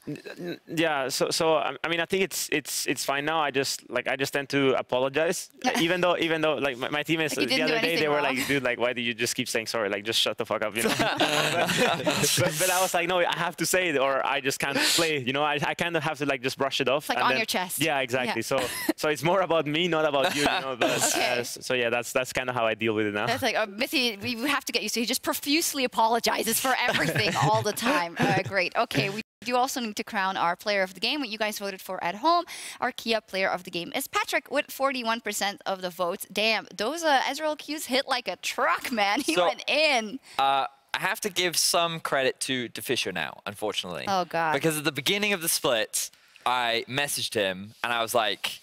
Speaker 9: Yeah, so I mean, I think it's fine now. I just tend to apologize, even though like my teammates like the other day they were like, dude, like why do you just keep saying sorry? Like just shut the fuck up, you know. but I was like, no, I have to say it, or I just can't play. You know, I kind of have to like just brush it off.
Speaker 1: It's like on your chest.
Speaker 9: Yeah, exactly. Yeah. So it's more about me, not about you. You know. But,
Speaker 1: okay.
Speaker 9: So yeah, that's kind of how I deal with it now.
Speaker 1: That's like Mithy, we have to get used to. He just profusely apologizes for everything all the time. Great. Okay, we do also need to crown our player of the game, what you guys voted for at home. Our Kia player of the game is Patrick with 41% of the votes. Damn, those Ezreal Qs hit like a truck, man. He went in.
Speaker 2: I have to give some credit to Fisher now, unfortunately.
Speaker 1: Oh, God.
Speaker 2: Because at the beginning of the split, I messaged him, and I was like,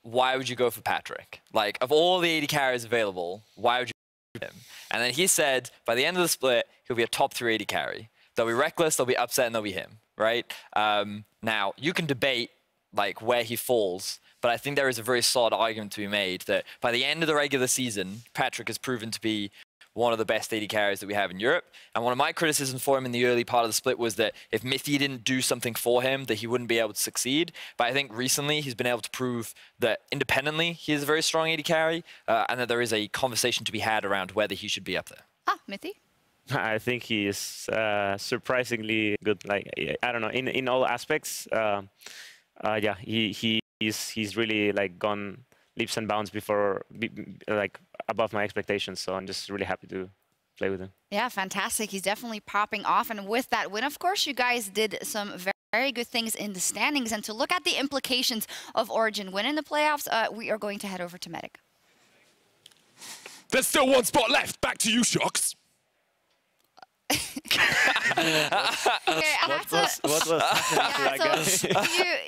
Speaker 2: why would you go for Patrick? Like, of all the AD carries available, why would you go for him? And then he said, by the end of the split, he'll be a top 3 AD carry. They'll be reckless, they'll be upset, and they'll be him, right? Now, you can debate like where he falls, but I think there is a very solid argument to be made that by the end of the regular season, Patrick has proven to be one of the best AD carries that we have in Europe. And one of my criticisms for him in the early part of the split was that if Mithy didn't do something for him, that he wouldn't be able to succeed. But I think recently he's been able to prove that independently he is a very strong AD carry, and that there is a conversation to be had around whether he should be up there.
Speaker 1: Ah, Mithy?
Speaker 9: I think he is surprisingly good. Like, I don't know, in all aspects. Yeah, he's really like gone leaps and bounds like above my expectations. So I'm just really happy to play with him.
Speaker 1: Yeah, fantastic. He's definitely popping off. And with that win, of course, you guys did some very good things in the standings. And to look at the implications of Origin winning the playoffs, we are going to head over to Medic.
Speaker 10: There's still one spot left. Back to you, Shocks.
Speaker 1: Okay,
Speaker 9: what was
Speaker 1: yeah, so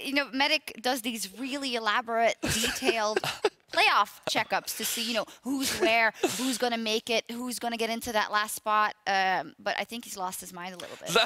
Speaker 1: you know, Medic does these really elaborate, detailed playoff checkups to see, you know, who's where, who's going to make it, who's going to get into that last spot. But I think he's lost his mind a little bit.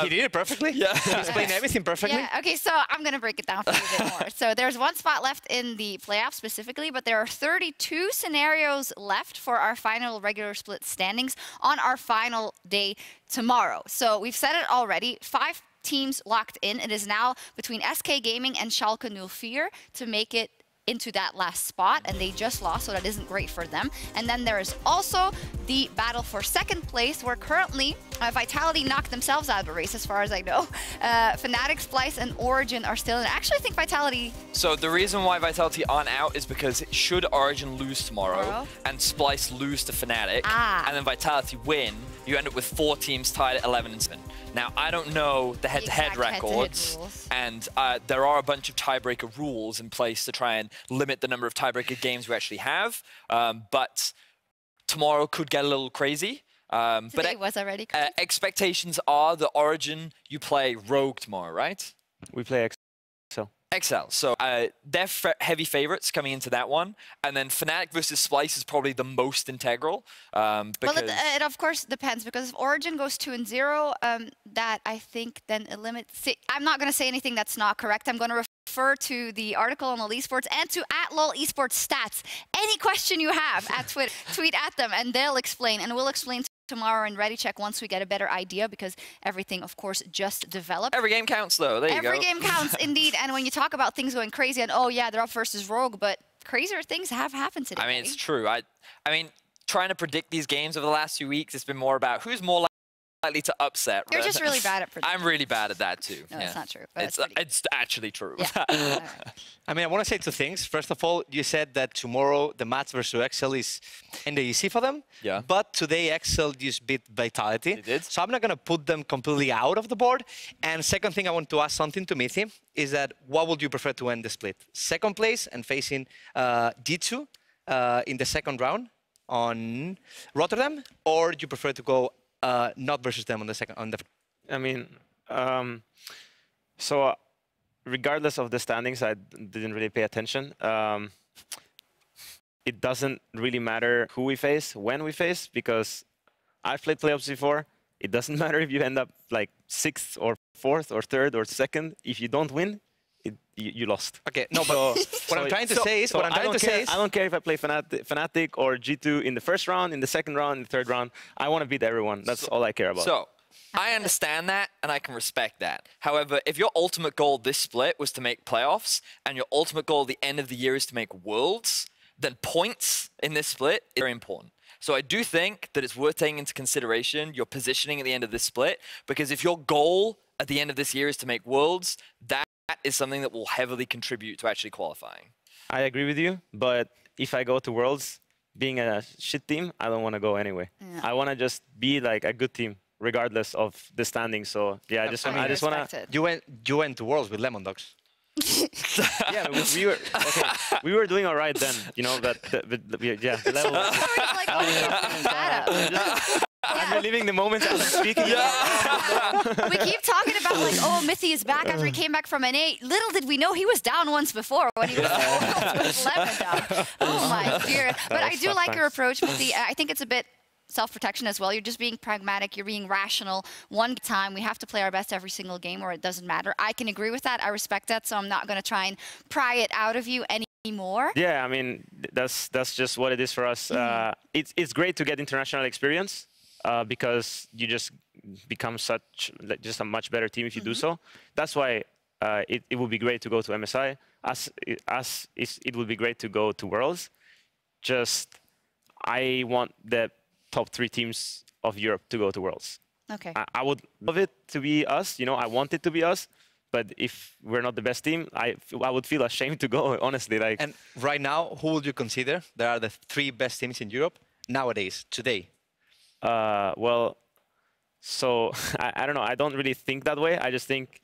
Speaker 3: He did it perfectly. Yeah. He explained everything perfectly.
Speaker 1: Yeah, okay, so I'm going to break it down for you a bit more. So there's one spot left in the playoffs specifically, but there are 32 scenarios left for our final regular split standings on our final day tomorrow. So we've said it already, 5 teams locked in. It is now between SK Gaming and Schalke 04 to make it into that last spot, and they just lost, so that isn't great for them. And then there is also the battle for second place, where currently Vitality knocked themselves out of the race, as far as I know. Fnatic, Splice, and Origin are still in. Actually, I think Vitality...
Speaker 2: So the reason why Vitality aren't out is because should Origin lose tomorrow and Splice lose to Fnatic, and then Vitality win, you end up with 4 teams tied at 11 and 7. Now, I don't know the head-to-head records, and there are a bunch of tiebreaker rules in place to try and limit the number of tiebreaker games we actually have, but tomorrow could get a little crazy.
Speaker 1: Today was already crazy.
Speaker 2: Expectations are the Origin, you play Rogue tomorrow, right?
Speaker 9: We play XL.
Speaker 2: XL. So they're heavy favorites coming into that one. And then Fnatic versus Splice is probably the most integral. Well,
Speaker 1: it of course depends, because if Origin goes 2-0, that I think then eliminates... I'm not going to say anything that's not correct. I'm going to refer to the article on LOL Esports and to @LOL Esports stats. Any question you have at Twitter, tweet at them, and they'll explain. And we'll explain tomorrow in Ready Check once we get a better idea, because everything, of course, just developed.
Speaker 2: Every game counts, though. There you go.
Speaker 1: Every game counts, indeed. And when you talk about things going crazy, and oh yeah, they're up versus Rogue, but crazier things have happened today.
Speaker 2: I mean, it's true. I mean, trying to predict these games over the last few weeks, it's been more about who's more likely to upset.
Speaker 1: You're just really bad at predicting.
Speaker 2: I'm really bad at that too.
Speaker 1: No, it's not true. But
Speaker 2: it's actually true.
Speaker 1: Yeah.
Speaker 3: I mean, I want to say 2 things. First of all, you said that tomorrow the match versus XL is kind of easy for them.
Speaker 2: Yeah.
Speaker 3: But today XL just beat Vitality.
Speaker 2: They did.
Speaker 3: So I'm not going to put them completely out of the board. And second thing, I want to ask something to Mithy, is that what would you prefer to end the split? Second place and facing G2 in the second round on Rotterdam, or do you prefer to go not versus them on the second?
Speaker 9: I mean, so regardless of the standings, I didn't really pay attention. It doesn't really matter who we face, when we face, because I've played playoffs before. It doesn't matter if you end up like 6th or 4th or 3rd or 2nd. If you don't win, you lost.
Speaker 3: Okay, no, but what I'm trying to say is,
Speaker 9: I don't care if I play Fnatic or G2 in the first round, in the second round, in the third round. I want to beat everyone. That's all I care about.
Speaker 2: So, I understand that, and I can respect that. However, if your ultimate goal this split was to make playoffs, and your ultimate goal at the end of the year is to make Worlds, then points in this split is very important. So I do think that it's worth taking into consideration your positioning at the end of this split, because if your goal at the end of this year is to make Worlds, that is something that will heavily contribute to actually qualifying.
Speaker 9: I agree with you, but if I go to Worlds, being a shit team, I don't want to go anyway. Yeah. I want to just be like a good team, regardless of the standing. So yeah, I just want to.
Speaker 3: You went to Worlds with Lemon Dogs.
Speaker 9: Yeah, we were doing all right then. You know that. Yeah. I'm reliving the moments as I'm speaking.
Speaker 1: We keep talking about like, oh, Mithy is back after he came back from NA. Little did we know he was down once before when he was with Lemon down. Oh my dear! But I do like your approach, Mithy. I think it's a bit self-protection as well. You're just being pragmatic. You're being rational. One time, we have to play our best every single game, or it doesn't matter. I can agree with that. I respect that, so I'm not going to try and pry it out of you anymore.
Speaker 9: Yeah, I mean, that's just what it is for us. It's great to get international experience because you just become just a much better team if you do so. That's why it would be great to go to MSI. It would be great to go to Worlds. Just I want the top 3 teams of Europe to go to Worlds.
Speaker 1: Okay.
Speaker 9: I would love it to be us. You know, I want it to be us. But if we're not the best team, I would feel ashamed to go, honestly. Like.
Speaker 3: And right now, who would you consider? There are the 3 best teams in Europe nowadays, today.
Speaker 9: Well, so I don't know. I don't really think that way. I just think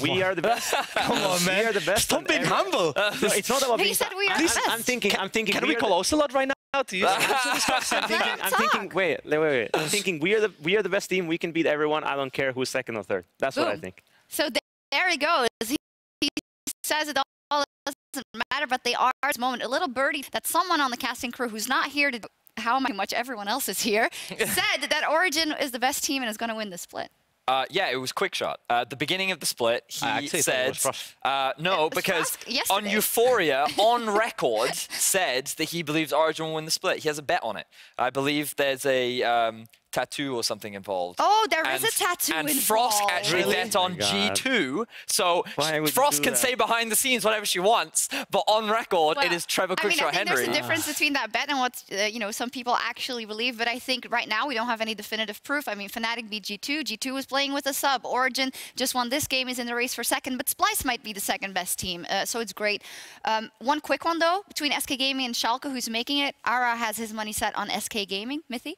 Speaker 9: we are the best.
Speaker 3: Come on, man.
Speaker 9: We are the best.
Speaker 3: Stop being humble.
Speaker 9: No, it's not about
Speaker 1: He
Speaker 9: being.
Speaker 1: said we are the best.
Speaker 9: I'm thinking.
Speaker 3: Can we call Ocelot right now to use
Speaker 9: I'm thinking. Wait. I'm thinking we are the best team. We can beat everyone. I don't care who's second or third. That's what I think.
Speaker 1: So there he goes. He says it all doesn't matter, but they are at this moment. A little birdie that someone on the casting crew who's not here to how much everyone else is here said that Origin is the best team and is going to win the split.
Speaker 2: Yeah, it was Quickshot. At the beginning of the split, he said, no, because on Euphoria, on record, said that he believes Origin will win the split. He has a bet on it. I believe there's a tattoo or something involved.
Speaker 1: Oh, there is a tattoo involved.
Speaker 2: And Frost actually bet on G2. So Frost can say behind the scenes whatever she wants, but on record, it is Trevor Quickshot Henry.
Speaker 1: There's a difference between that bet and what some people actually believe. But I think right now we don't have any definitive proof. I mean, Fnatic beat G2. G2 was playing with a sub. Origin just won this game, is in the race for second. But Splice might be the second best team, so it's great. One quick one though, between SK Gaming and Schalke, who's making it. Ara has his money set on SK Gaming. Mithy?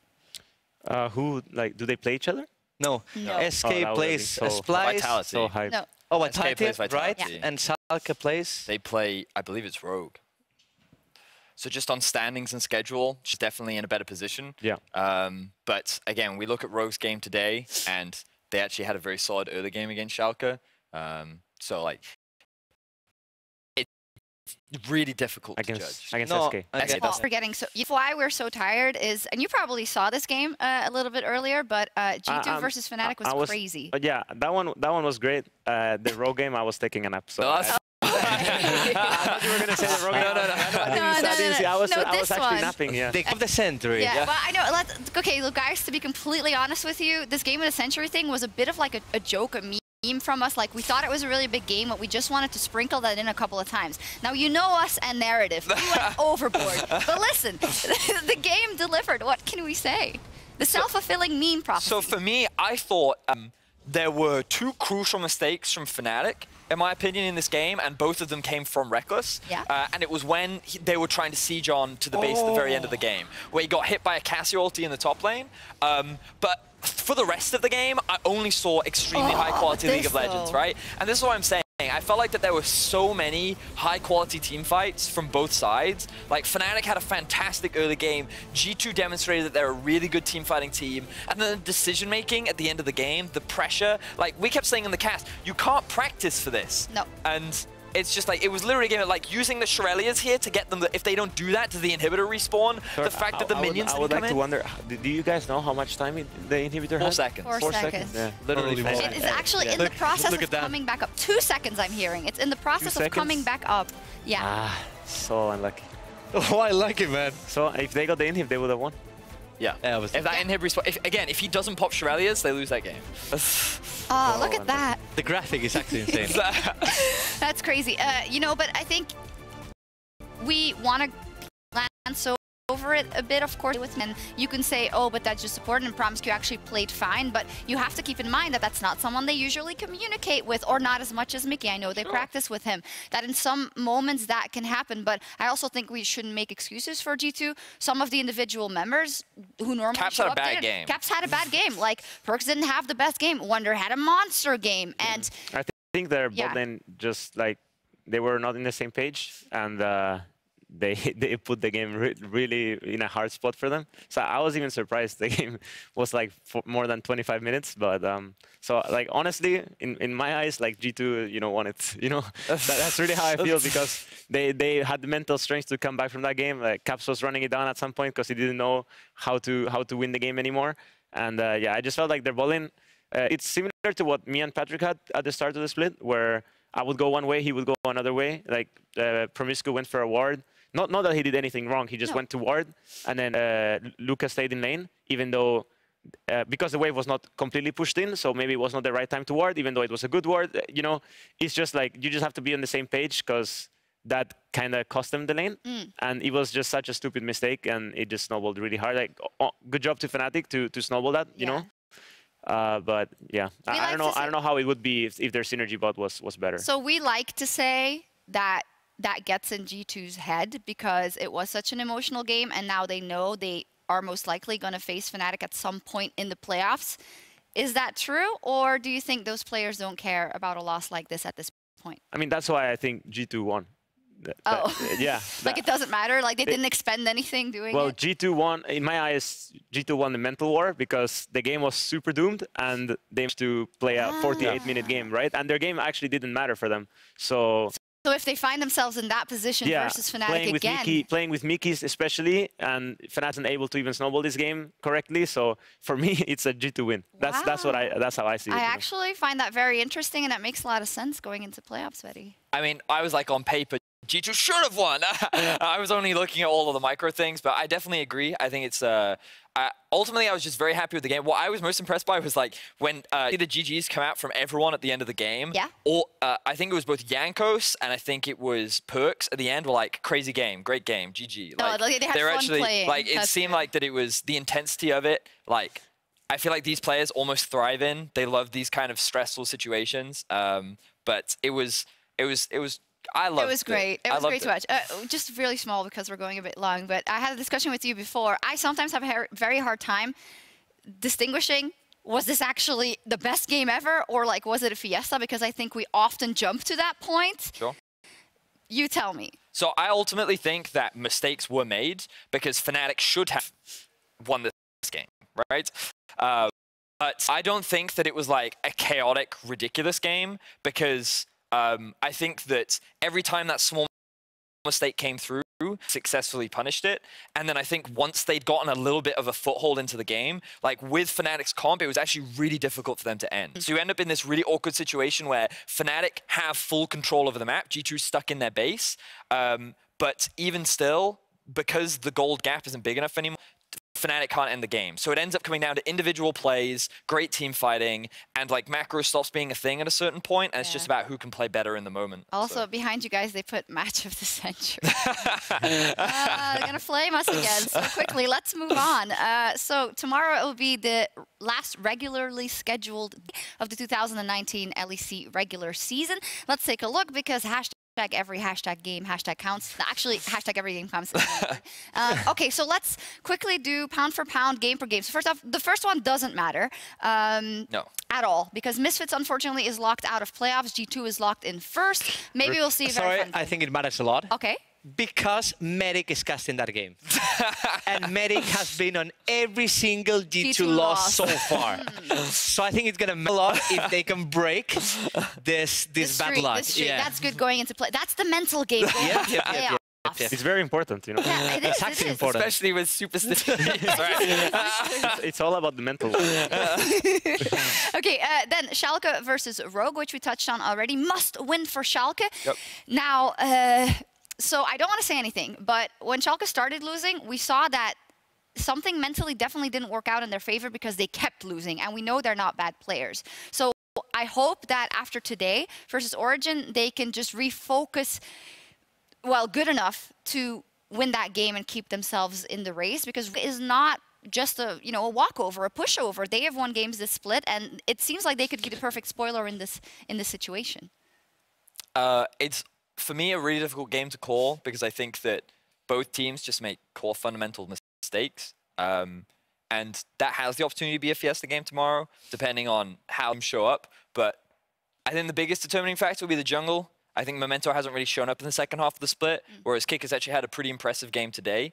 Speaker 9: Do they play each other?
Speaker 3: No. SK plays Splice.
Speaker 2: So
Speaker 1: hype. No.
Speaker 3: Oh, Vitality, right?
Speaker 2: Yeah.
Speaker 3: And Schalke plays?
Speaker 2: They play, I believe it's Rogue. So just on standings and schedule, she's definitely in a better position.
Speaker 9: Yeah.
Speaker 2: But again, we look at Rogue's game today, and they actually had a very solid early game against Schalke. So like, really difficult to judge.
Speaker 9: Against SK.
Speaker 1: Forgetting, so why we're so tired is, and you probably saw this game a little bit earlier, but G2 versus Fnatic was crazy.
Speaker 9: Yeah, that one was great. The Rogue game, I was taking a nap. So I thought you were gonna say the Rogue game. I was actually napping. Yeah.
Speaker 3: They of the century.
Speaker 1: Yeah, well, I know. Okay, look, guys. To be completely honest with you, this game of the century thing was a bit of like a joke, a meme from us. Like, we thought it was a really big game, but we just wanted to sprinkle that in a couple of times. Now, you know us and narrative. We went overboard. But listen, the game delivered. What can we say? The self-fulfilling meme prophecy.
Speaker 2: So for me, I thought there were 2 crucial mistakes from Fnatic, in my opinion, in this game, and both of them came from Reckless.
Speaker 1: Yeah.
Speaker 2: And it was when they were trying to siege on to the base at the very end of the game, where he got hit by a Cassie ulti in the top lane. But for the rest of the game, I only saw extremely high-quality League of Legends, right? And this is what I'm saying. I felt like that there were so many high-quality team fights from both sides. Like, Fnatic had a fantastic early game. G2 demonstrated that they're a really good team-fighting team. And then the decision-making at the end of the game, the pressure. Like, we kept saying in the cast, you can't practice for this.
Speaker 1: No.
Speaker 2: And it's just like, it was literally a game of like using the Shurellias here to get them, if they don't do that, does the inhibitor respawn?
Speaker 9: Sure,
Speaker 2: the fact that the minions
Speaker 9: I would
Speaker 2: come
Speaker 9: like to wonder, do you guys know how much time the inhibitor
Speaker 2: 4
Speaker 9: has?
Speaker 2: seconds.
Speaker 1: 4 seconds.
Speaker 9: Yeah.
Speaker 3: Literally more.
Speaker 1: It is actually in the process of coming back up. 2 seconds, I'm hearing. It's in the process of coming back up. Yeah.
Speaker 9: Ah, so unlucky.
Speaker 3: Oh, I like it, man.
Speaker 9: So if they got the inhib, they would have won.
Speaker 2: Yeah. If that inhib respawn, if he doesn't pop Shurellias, they lose that game.
Speaker 1: Oh, look at that.
Speaker 3: The graphic is actually insane.
Speaker 1: That's crazy. But I think we want to glance over it a bit, of course, and you can say, oh, but that's just support, and Promisq actually played fine, but you have to keep in mind that that's not someone they usually communicate with, or not as much as Mickey. I know they practice with him. That in some moments that can happen, but I also think we shouldn't make excuses for G2. Some of the individual members who normally
Speaker 2: Caps
Speaker 1: show
Speaker 2: had a
Speaker 1: up
Speaker 2: bad game.
Speaker 1: Caps had a bad game. Like, Perkz didn't have the best game. Wonder had a monster game, and
Speaker 9: I think their bot lane just like they were not in the same page, and they put the game really in a hard spot for them. So I was even surprised the game was like for more than 25 minutes. But so like honestly, in my eyes, like G2, won it. That's really how I feel, because they had the mental strength to come back from that game. Like Caps was running it down at some point because he didn't know how to win the game anymore. And yeah, I just felt like their bowling. It's similar to what me and Patrick had at the start of the split, where I would go one way, he would go another way. Like Promiscu went for a ward. Not that he did anything wrong, he just went to ward. And then Lucas stayed in lane, even though, because the wave was not completely pushed in, so maybe it was not the right time to ward, even though it was a good ward. It's just like, you just have to be on the same page, because that kind of cost them the lane. And it was just such a stupid mistake, and it just snowballed really hard. Like, good job to Fnatic to snowball that, you know? But yeah, I don't know how it would be if their synergy bot was better.
Speaker 1: So we like to say that gets in G2's head, because it was such an emotional game, and now they know they are most likely going to face Fnatic at some point in the playoffs. Is that true, or do you think those players don't care about a loss like this at this point?
Speaker 9: I mean, that's why I think G2 won. Yeah.
Speaker 1: Like it doesn't matter? Like they didn't expend anything doing it?
Speaker 9: Well, G2 won, in my eyes, G2 won the mental war, because the game was super doomed and they managed to play a 48-minute game, right? And their game actually didn't matter for them. So
Speaker 1: if they find themselves in that position versus Fnatic
Speaker 9: playing with Mickey's especially, and Fnatic isn't able to even snowball this game correctly. So for me, it's a G2 win. That's how I see it.
Speaker 1: I actually find that very interesting, and that makes a lot of sense going into playoffs, Betty.
Speaker 2: I mean, I was like, on paper, G2 should have won. I was only looking at all of the micro things, but I definitely agree. I think it's ultimately, I was just very happy with the game. What I was most impressed by was like when the GGs come out from everyone at the end of the game.
Speaker 1: Yeah.
Speaker 2: Or I think it was both Jankos and I think it was Perks at the end were like, crazy game, great game, GG. Like,
Speaker 1: they had fun playing.
Speaker 2: Like it seemed like that it was the intensity of it. Like I feel like these players almost thrive in. They love these kind of stressful situations. But it was. I loved it.
Speaker 1: It was great. It was great to watch. Just really small because we're going a bit long, but I had a discussion with you before. I sometimes have a very hard time distinguishing, was this actually the best game ever, or like was it a fiesta? Because I think we often jump to that point.
Speaker 2: Sure.
Speaker 1: You tell me.
Speaker 2: So I ultimately think that mistakes were made because Fnatic should have won this game, right? But I don't think that it was like a chaotic, ridiculous game, because I think that every time that small mistake came through, successfully punished it. And then I think once they'd gotten a little bit of a foothold into the game, like with Fnatic's comp, it was actually really difficult for them to end. So you end up in this really awkward situation where Fnatic have full control over the map, G2's stuck in their base. But even still, because the gold gap isn't big enough anymore, Fnatic can't end the game. So it ends up coming down to individual plays, great team fighting, and like macro stops being a thing at a certain point, and it's just about who can play better in the moment.
Speaker 1: Also, behind you guys, they put match of the century. They're going to flame us again. So quickly, let's move on. So tomorrow it will be the last regularly scheduled of the 2019 LEC regular season. Let's take a look, because every game counts. Actually, every game counts. Okay, so let's quickly do pound for pound, game per game. So first off, the first one doesn't matter
Speaker 2: no.
Speaker 1: at all, because Misfits unfortunately is locked out of playoffs. G2 is locked in first. Maybe we'll see.
Speaker 3: Sorry, I think it matters a lot.
Speaker 1: Okay.
Speaker 3: Because Medic is casting that game. And Medic has been on every single G2 loss so far. So I think it's going to matter a lot if they can break this bad luck.
Speaker 1: That's good going into play. That's the mental game.
Speaker 9: It's very important, you know.
Speaker 1: Yeah, it is.
Speaker 3: It's actually important.
Speaker 2: Especially with superstition.
Speaker 9: It's all about the mental.
Speaker 1: Okay, then Schalke versus Rogue, which we touched on already. Must win for Schalke.
Speaker 2: Yep.
Speaker 1: Now, so I don't want to say anything, but when Schalke started losing, we saw that something mentally definitely didn't work out in their favor, because they kept losing, and we know they're not bad players. So I hope that after today versus Origin, they can just refocus, well, good enough to win that game and keep themselves in the race, because it is not just a walkover, a pushover. They have won games this split, and it seems like they could be the perfect spoiler in this situation.
Speaker 2: It's, for me, a really difficult game to call, because I think that both teams just make core fundamental mistakes. And that has the opportunity to be a fiesta game tomorrow, depending on how them show up. But I think the biggest determining factor will be the jungle. I think Memento hasn't really shown up in the second half of the split, whereas Kick has actually had a pretty impressive game today.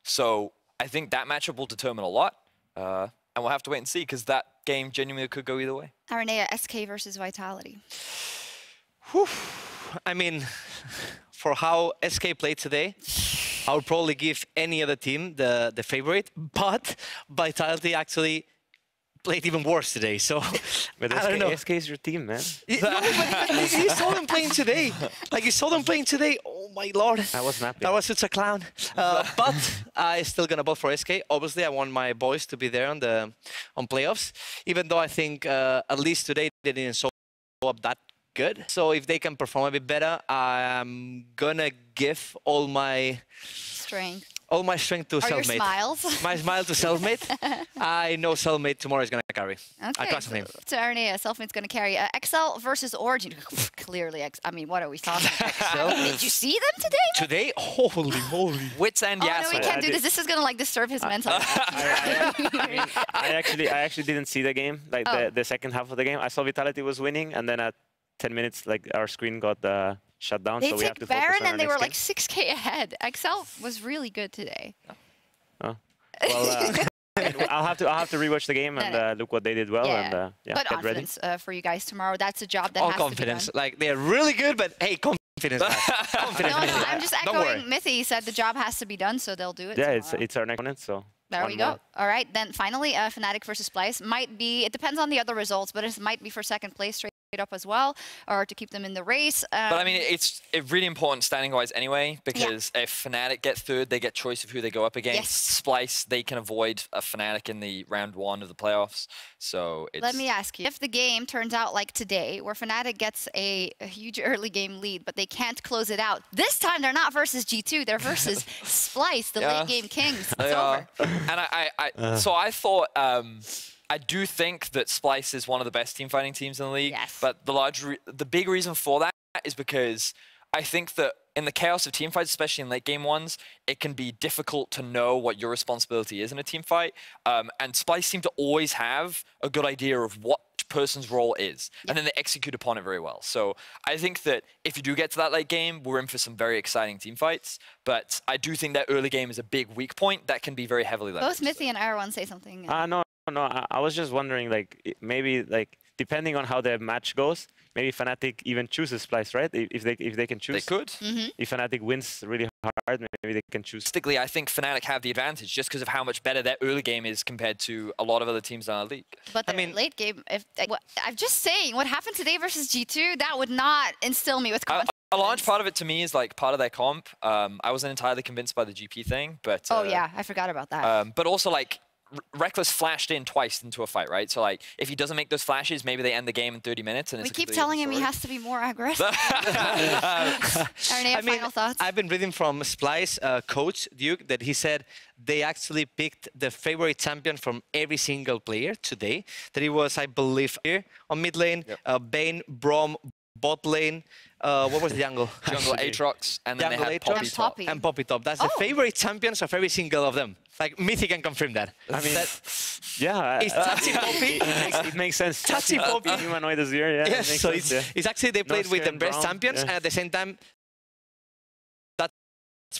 Speaker 2: So I think that matchup will determine a lot. And we'll have to wait and see, because that game genuinely could go either way.
Speaker 1: Aranea, SK versus Vitality.
Speaker 3: Whew. I mean, for how SK played today, I would probably give any other team the favorite, but Vitality actually played even worse today, so
Speaker 9: but
Speaker 3: I don't know.
Speaker 9: SK is your team, man.
Speaker 3: No, but you saw them playing today. Like, you saw them playing today. Oh, my Lord.
Speaker 9: I was napping.
Speaker 3: That was such a clown. But I still gonna vote for SK. Obviously, I want my boys to be there on playoffs, even though I think at least today they didn't show up that good. So if they can perform a bit better, I'm gonna give all my
Speaker 1: Strength.
Speaker 3: All my strength to Selfmade.
Speaker 1: Your smiles?
Speaker 3: My smile to Selfmade. I know Selfmade tomorrow is going to carry.
Speaker 1: Okay.
Speaker 3: I trust him.
Speaker 1: So Aranea, Selfmade's going to carry. XL versus Origin. Clearly, I mean, what are we talking about? Did you see them today?
Speaker 3: Today? Holy moly.
Speaker 2: Wits and yes.
Speaker 1: No, we can't do this. This is going to like disturb his mental.
Speaker 9: I actually didn't see the game, like the second half of the game. I saw Vitality was winning, and then at 10 minutes, like our screen got shut down.
Speaker 1: They
Speaker 9: so we have
Speaker 1: took
Speaker 9: to
Speaker 1: Baron
Speaker 9: focus on
Speaker 1: and they
Speaker 9: our
Speaker 1: were
Speaker 9: next
Speaker 1: like 6K ahead. XL was really good today.
Speaker 9: Oh. Well, I'll have to rewatch the game and look what they did well and
Speaker 1: but
Speaker 9: get ready.
Speaker 1: confidence for you guys tomorrow. That's a job that
Speaker 3: all
Speaker 1: has
Speaker 3: confidence.
Speaker 1: to be done.
Speaker 3: Like, they're really good, but hey, confidence. Confidence.
Speaker 1: No, I'm just echoing Mythy. He said the job has to be done, so they'll do it.
Speaker 9: Yeah,
Speaker 1: tomorrow.
Speaker 9: it's our next opponent, so.
Speaker 1: There we go. All right, then finally, Fnatic versus Splice might be. It depends on the other results, but it might be for second place straight up as well, or to keep them in the race.
Speaker 2: But I mean, it's really important standing-wise anyway, because if Fnatic get third, they get choice of who they go up against.
Speaker 1: Yes.
Speaker 2: Splice, they can avoid a Fnatic in the round 1 of the playoffs. So it's...
Speaker 1: Let me ask you, if the game turns out like today, where Fnatic gets a huge early game lead, but they can't close it out, this time they're not versus G2, they're versus Splice, the late game kings. It's over.
Speaker 2: And so I thought... I do think that Splice is one of the best team-fighting teams in the league, but the big reason for that is because I think that in the chaos of team fights, especially in late game ones, it can be difficult to know what your responsibility is in a team fight. And Splice seem to always have a good idea of what person's role is, and then they execute upon it very well. So I think that if you do get to that late game, we're in for some very exciting team fights. But I do think that early game is a big weak point that can be very heavily leveraged.
Speaker 1: Both Mythy and Erwan say something.
Speaker 9: No, I was just wondering, like, maybe, like, depending on how the match goes, maybe Fnatic even chooses Splice, right? If they can choose.
Speaker 2: They could.
Speaker 9: If Fnatic wins really hard, maybe they can choose.
Speaker 2: Realistically, I think Fnatic have the advantage just because of how much better their early game is compared to a lot of other teams in our league.
Speaker 1: But I mean, late game, I'm just saying, what happened today versus G2, that would not instill me with confidence.
Speaker 2: A large part of it to me is like part of their comp. I wasn't entirely convinced by the GP thing, but...
Speaker 1: oh yeah, I forgot about that.
Speaker 2: But also like, Reckless flashed in twice into a fight, right? So like, if he doesn't make those flashes, maybe they end the game in 30 minutes. And
Speaker 1: we keep telling him he has to be more aggressive. Aranea, final thoughts?
Speaker 3: I've been reading from Splice coach Duke that he said they actually picked the favorite champion from every single player today. That it was, I believe, here on mid lane, Bane, Braum, bot lane. What was the jungle?
Speaker 2: Jungle Aatrox, and then they had Poppy Top.
Speaker 3: And Poppy Top. That's the favorite champions of every single of them. Like, Mythy can confirm that.
Speaker 9: I mean, yeah.
Speaker 3: It's Tatsy Poppy.
Speaker 9: It makes sense.
Speaker 3: Tatsy Poppy.
Speaker 9: Humanoid is here, yeah.
Speaker 3: Yes, so it's actually they played with the best champions, and at the same time, that's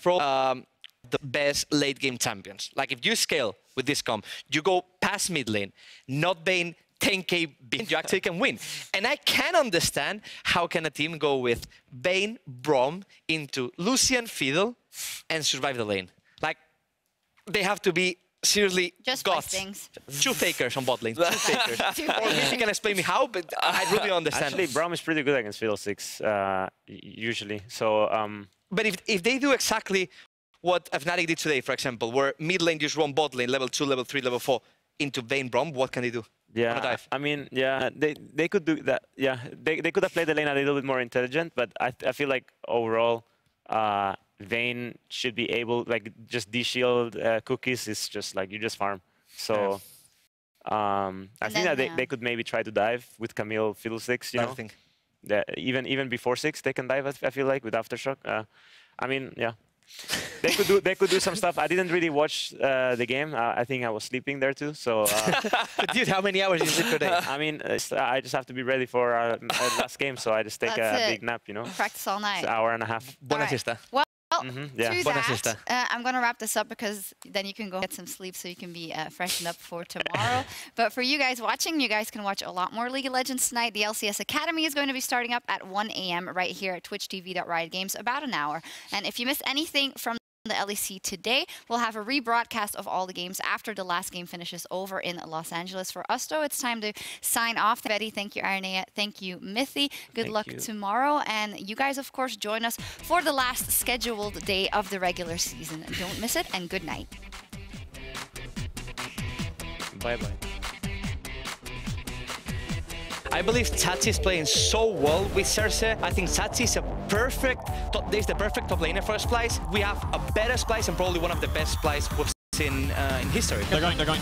Speaker 3: probably the best late game champions. Like, if you scale with this comp, you go past mid lane, not Bane, 10k you actually can win. And I can understand how can a team go with Bane, Braum into Lucian, Fiddle, and survive the lane. Like, they have to be seriously
Speaker 1: just
Speaker 3: gods. Two fakers on bot lane. Two fakers. Or maybe you can explain me how, but I really understand.
Speaker 9: Actually, Braum is pretty good against Fiddlesticks, usually. So,
Speaker 3: but if they do exactly what Fnatic did today, for example, where mid lane just run bot lane, level 2, level 3, level 4, into Bane Braum, what can they do?
Speaker 9: Yeah, I mean, yeah, they could do that. Yeah, they could have played the lane a little bit more intelligent, but I feel like overall, Vayne should be able, like, just de-shield cookies is just like, you just farm. So, I think that they could maybe try to dive with Camille Fiddlesticks, you know?
Speaker 3: Think.
Speaker 9: That even before 6, they can dive, I feel like, with Aftershock. I mean, yeah. they could do some stuff. I didn't really watch the game. I think I was sleeping there too. So,
Speaker 3: dude, how many hours did you sleep per day?
Speaker 9: I mean, I just have to be ready for our last game. So I just take a big nap, you know.
Speaker 1: Practice all night.
Speaker 9: It's an hour and a half.
Speaker 3: Buena siesta.
Speaker 1: Well,
Speaker 9: yeah.
Speaker 1: to that, I'm going to wrap this up because then you can go get some sleep so you can be freshened up for tomorrow. But for you guys watching, you guys can watch a lot more League of Legends tonight. The LCS Academy is going to be starting up at 1 a.m. right here at twitch.tv/riotgames, about an hour. And if you missed anything from the LEC today, we'll have a rebroadcast of all the games after the last game finishes over in Los Angeles. For us, though, it's time to sign off. Betty, thank you, Arnea. Thank you, Mithy. Good luck tomorrow. And you guys, of course, join us for the last scheduled day of the regular season. Don't miss it, and good night.
Speaker 9: Bye-bye.
Speaker 3: I believe Tachi is playing so well with Cersei. I think Tachi is the perfect top laner for Splice. We have a better Splice and probably one of the best Splice we've seen in history.
Speaker 11: They're going. Camille.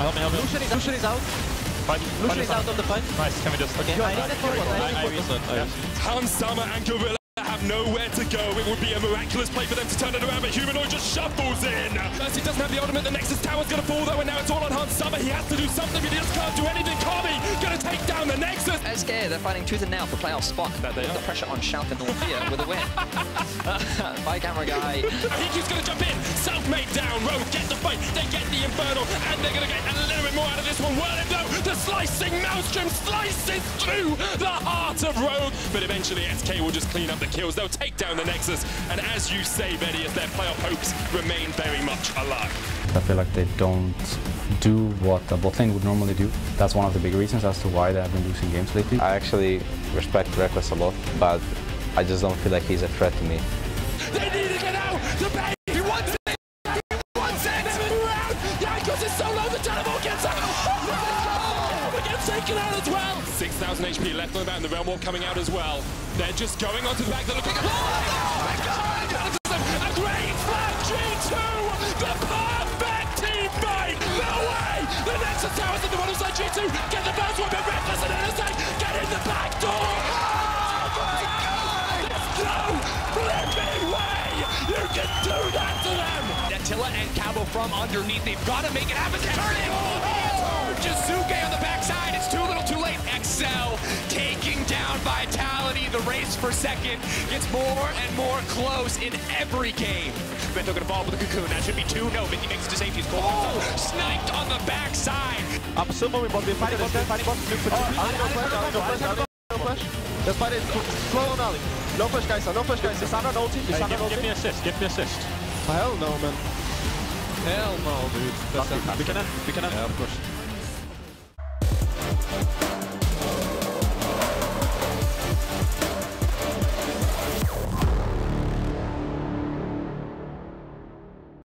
Speaker 11: Help me. Lucian is out. Lucian is out of the fight. Nice, can we just... Okay, I reset.
Speaker 10: Hans Sama and Gorilla have nowhere to go. It would be a miraculous play for them to turn it around, but Humanoid just shuffles in. First, he doesn't have the ultimate. The Nexus Tower's going to fall, though, and now it's all on Hans Sama. He has to do something, but he just can't do anything. Kami going to take down the Nexus.
Speaker 12: SK, they're fighting tooth and nail for playoff spot. They put the pressure on Schalke Northia with a win. By camera guy.
Speaker 10: Hiki's going to jump in. Self-made down. Rogue get the fight. They get the Infernal, and they're going to get a little bit more out of this one. Well, though, the slicing Maelstrom slices through the heart of Rogue, but eventually SK will just clean up the kills. They'll take down the Nexus, and as you say, Betty, as their playoff hopes remain very much alive.
Speaker 13: I feel like they don't do what the bot lane would normally do. That's one of the big reasons as to why they have been losing games lately. I actually respect Reckless a lot, but I just don't feel like he's a threat to me.
Speaker 10: They need to get out! The base! He wants it! He wants it! Around! Yankos is so low, the Teleport gets out! Oh! It gets taken out as well! 6,000 HP left on the bat, and the Realm Warp coming out as well. They're just going onto the back, they're looking... Oh my god! A great flag G2! The perfect team fight! No way! The Nexus Tower's in the one side G2! Get the first one, but Reckless and Intersect! Get in the back door! Oh my god! Let's go! Flipping way! You can do that to them!
Speaker 4: Attila and Cabo from underneath. They've got to make it happen. Turning! Oh! Jisuke on the backside. It's too little too late. Excel taking down Vitality. The race for second gets more and more close in every game. Bento gonna fall with the Cocoon. That should be 2. No, Vinny makes it to safety. Oh! Sniped on the backside.
Speaker 11: Up Sumo, we bot. Fighting bot. No flash. Let's fight it. Slow on Ali. No flash, guys. No flash, guys. Lissandra no ulti.
Speaker 14: Give me assist. Give me assist.
Speaker 11: Hell no, man.
Speaker 14: Hell no, dude. We can end.
Speaker 11: Yeah, of course.